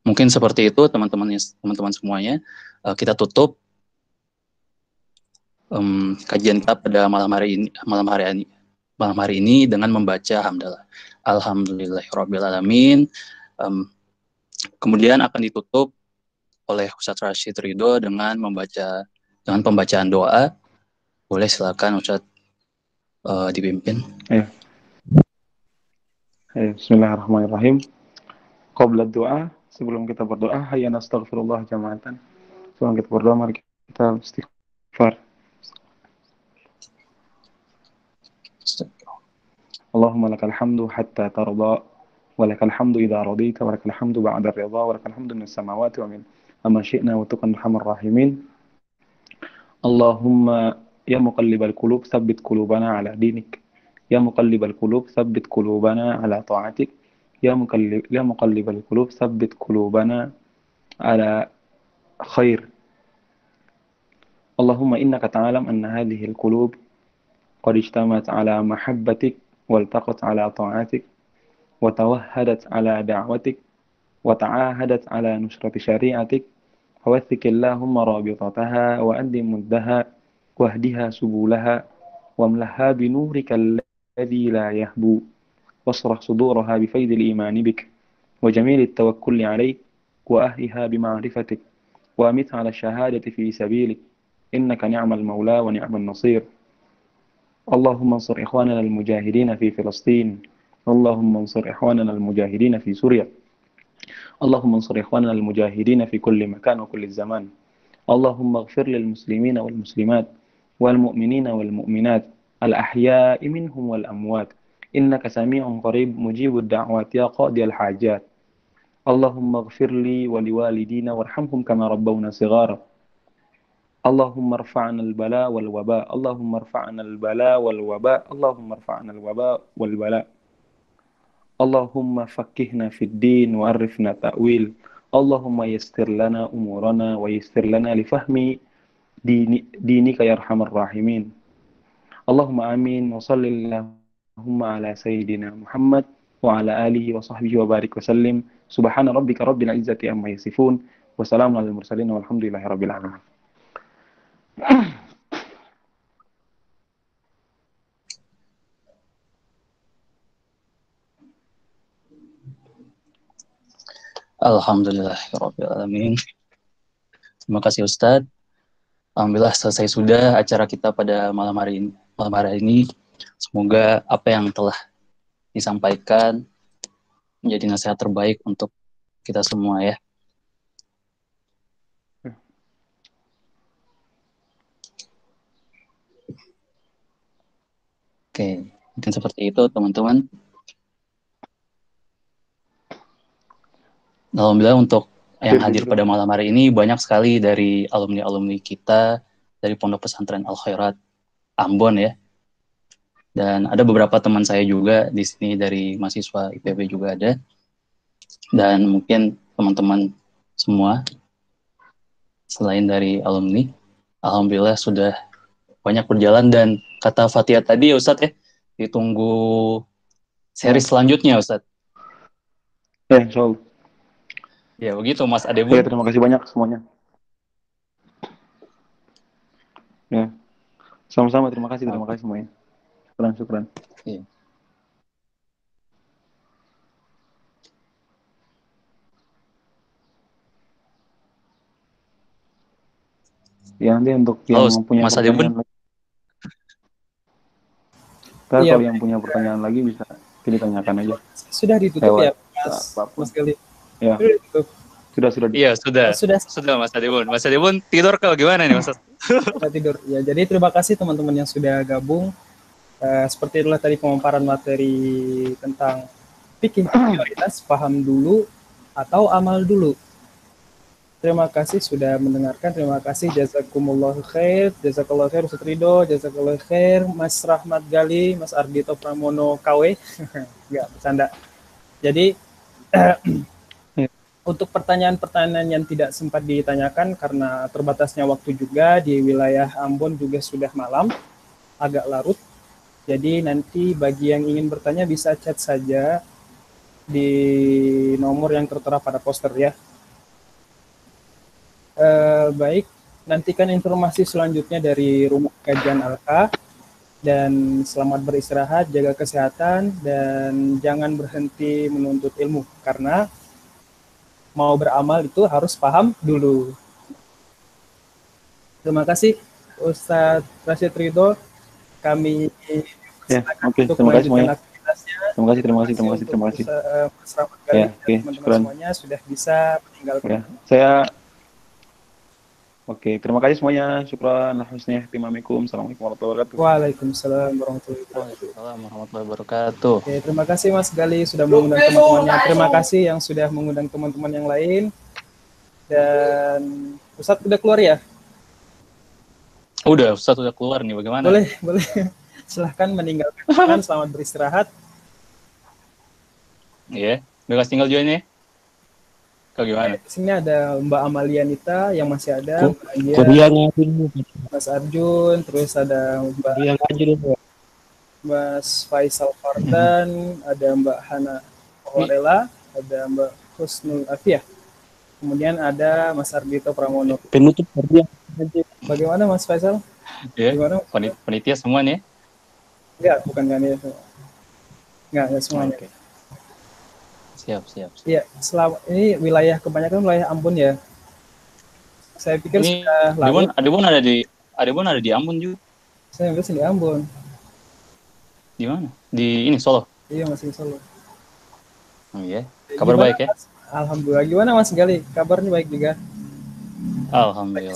Mungkin seperti itu teman-teman semuanya. Kita tutup kajian kita pada malam hari ini dengan membaca hamdalah. Alhamdulillahirrabbilalamin. Kemudian akan ditutup oleh Ustadz Rashid Ridho dengan pembacaan doa. Boleh silakan Ustadz dipimpin.
Bismillahirrahmanirrahim. Qabla doa, sebelum kita berdoa, hayya nastaghfirullah jama'atan. Sebelum kita berdoa, mari kita istighfar. Allahumma lakal hamdu hatta tarda, wa lakal hamdu idza radita, wa lakal hamdu ba'da ridha, wa lakal hamdu minas samawati wa min amma syi'na wa tuqan arhamar rahimin. Allahumma ya muqallibal qulub tsabbit qulubana ala dinik. Ya muqallibal qulub tsabbit qulubana ala ta'atik. Ya muqallibal qulub tsabbit qulubana ala khair. Allahumma innaka ta'alam anna hadhihi al-qulub qad ijtamat ala mahabbatik waltaqat ala ta'atik wa tawahhadat ala da'watik wa ta'ahadat ala nusrati syari'atik fawaththik Allahumma rabitataha wa addim muddaha wahdiha subulaha wamlaha binurika alladhi la yahbu wasrah suduraha bifaydil imani bik wa jamilit tawakkuli alayk wa ahliha bima'rifatik wa amit ala syahadati fi sabilik innaka ni'mal maula wa ni'mal nasir. Allahumma ansur ikhwanana al-mujahidin fi Filistin. Allahumma ansur ikhwanana al-mujahidin fi Suriah. Allahumma ansur ikhwanana al-mujahidin fi kulli makan wa kulli zaman. Allahumma ighfir lil muslimina wal muslimat wal mu'minina wal mu'minat al-ahya'i minhum wal amwat. Innaka sami'un qarib mujibud da'wat ya qadiyal hajat. Allahumma ighfir li wa liwalidina warhamhum kama rabbawna shighara. Allahumma rfa'na al-bala wal waba. Allahumma rfa'na al-bala wal waba. Allahumma rfa'na al-waba wal bala. Allahumma fakkihna fid din wa arifna ta'wil. Allahumma yassir lana umurana wa yassir lana li fahmi dinika ya arhamar rahimin. Allahumma amin wa sallallahumma ala sayyidina Muhammad wa ala alihi wa sahbihi wa barik wa sallim. Subhana rabbika rabbil izzati amma yasifun wa salamun alal mursalin walhamdulillahi rabbil alamin.
Alhamdulillahirabbil alamin. Terima kasih Ustadz. Alhamdulillah selesai sudah acara kita pada malam hari ini. Semoga apa yang telah disampaikan menjadi nasihat terbaik untuk kita semua ya. Oke, mungkin seperti itu teman-teman. Alhamdulillah untuk yang hadir pada malam hari ini banyak sekali dari alumni-alumni kita dari Pondok Pesantren Al Khairat Ambon ya. Dan ada beberapa teman saya juga di sini dari mahasiswa IPB juga ada. Dan mungkin teman-teman semua selain dari alumni, alhamdulillah sudah banyak berjalan dan kata Fatia tadi ya Ustadz ya, ditunggu seri selanjutnya Ustadz.
Ya, insyaallah.
Ya begitu Mas Adebun.
Ya, terima kasih banyak semuanya. Ya, sama-sama terima kasih semuanya. Syukran. Iya. Ya nanti untuk yang punya
Mas Adebun.
Kalau yang punya pertanyaan lagi bisa ditanyakan aja.
Sudah ditutup ya, Mas Gali.
Ya. Sudah.
Iya, sudah Mas Adebun. Mas Adebun tidur kalau gimana nih Mas?
Sudah tidur. Ya, jadi terima kasih teman-teman yang sudah gabung. Seperti itulah tadi pemaparan materi tentang fikih prioritas, paham dulu atau amal dulu. Terima kasih sudah mendengarkan. Terima kasih. Jazakumullah khair. Jazakallah khair Ustaz Ridho. Jazakallah khair Mas Rahmat Gali, Mas Ardito Pramono KW. Enggak, bercanda. Jadi untuk pertanyaan-pertanyaan yang tidak sempat ditanyakan karena terbatasnya waktu juga di wilayah Ambon juga sudah malam, agak larut. Jadi nanti bagi yang ingin bertanya bisa chat saja di nomor yang tertera pada poster ya. Baik, nantikan informasi selanjutnya dari Rumah Kajian Alka dan selamat beristirahat, jaga kesehatan dan jangan berhenti menuntut ilmu karena mau beramal itu harus paham dulu. Terima kasih Ustadz Rashid Ridho. Kami untuk melanjutkan aktivitasnya.
Terima kasih.
Mas Rahmat Gali dan teman-teman semuanya sudah bisa meninggalkan.
Terima kasih semuanya. Syukran husni ihtimamikum. Assalamualaikum warahmatullahi wabarakatuh.
Waalaikumsalam
warahmatullahi wabarakatuh.
Oke, terima kasih Mas Gali sudah mengundang teman-temannya. Terima kasih yang sudah mengundang teman-teman yang lain. Dan Ustadz udah keluar ya?
Ustadz udah keluar nih. Bagaimana?
Boleh. Silahkan meninggalkan. Selamat beristirahat.
Iya, bebas tinggal juga nih. Kau gimana?
Di sini ada Mbak Amalia Nita yang masih ada. Mas Arjun, terus ada Mbak
Yang ngaji dulu.
Mas Faisal Fardan, ada Mbak Hana Warela, ada Mbak Husnul Afiyah. Kemudian ada Mas Ardito Pramono.
Penutup dia.
Bagaimana Mas Faisal?
Ya,
Gimana?
panitia semua nih.
Enggak, bukan kalian semua. Enggak semuanya.
Oke. Siap.
Iya, selama ini wilayah kebanyakan wilayah Ambon ya. Saya pikir
Ini
sudah lalu.
Adebon ada di Ambon juga.
Saya nggak di Ambon.
Di mana? Di ini Solo.
Iya, masih di Solo.
Oh iya. Kabar
Gimana,
baik ya?
Mas? Alhamdulillah. Gimana Mas Gali? Kabarnya baik juga.
Alhamdulillah.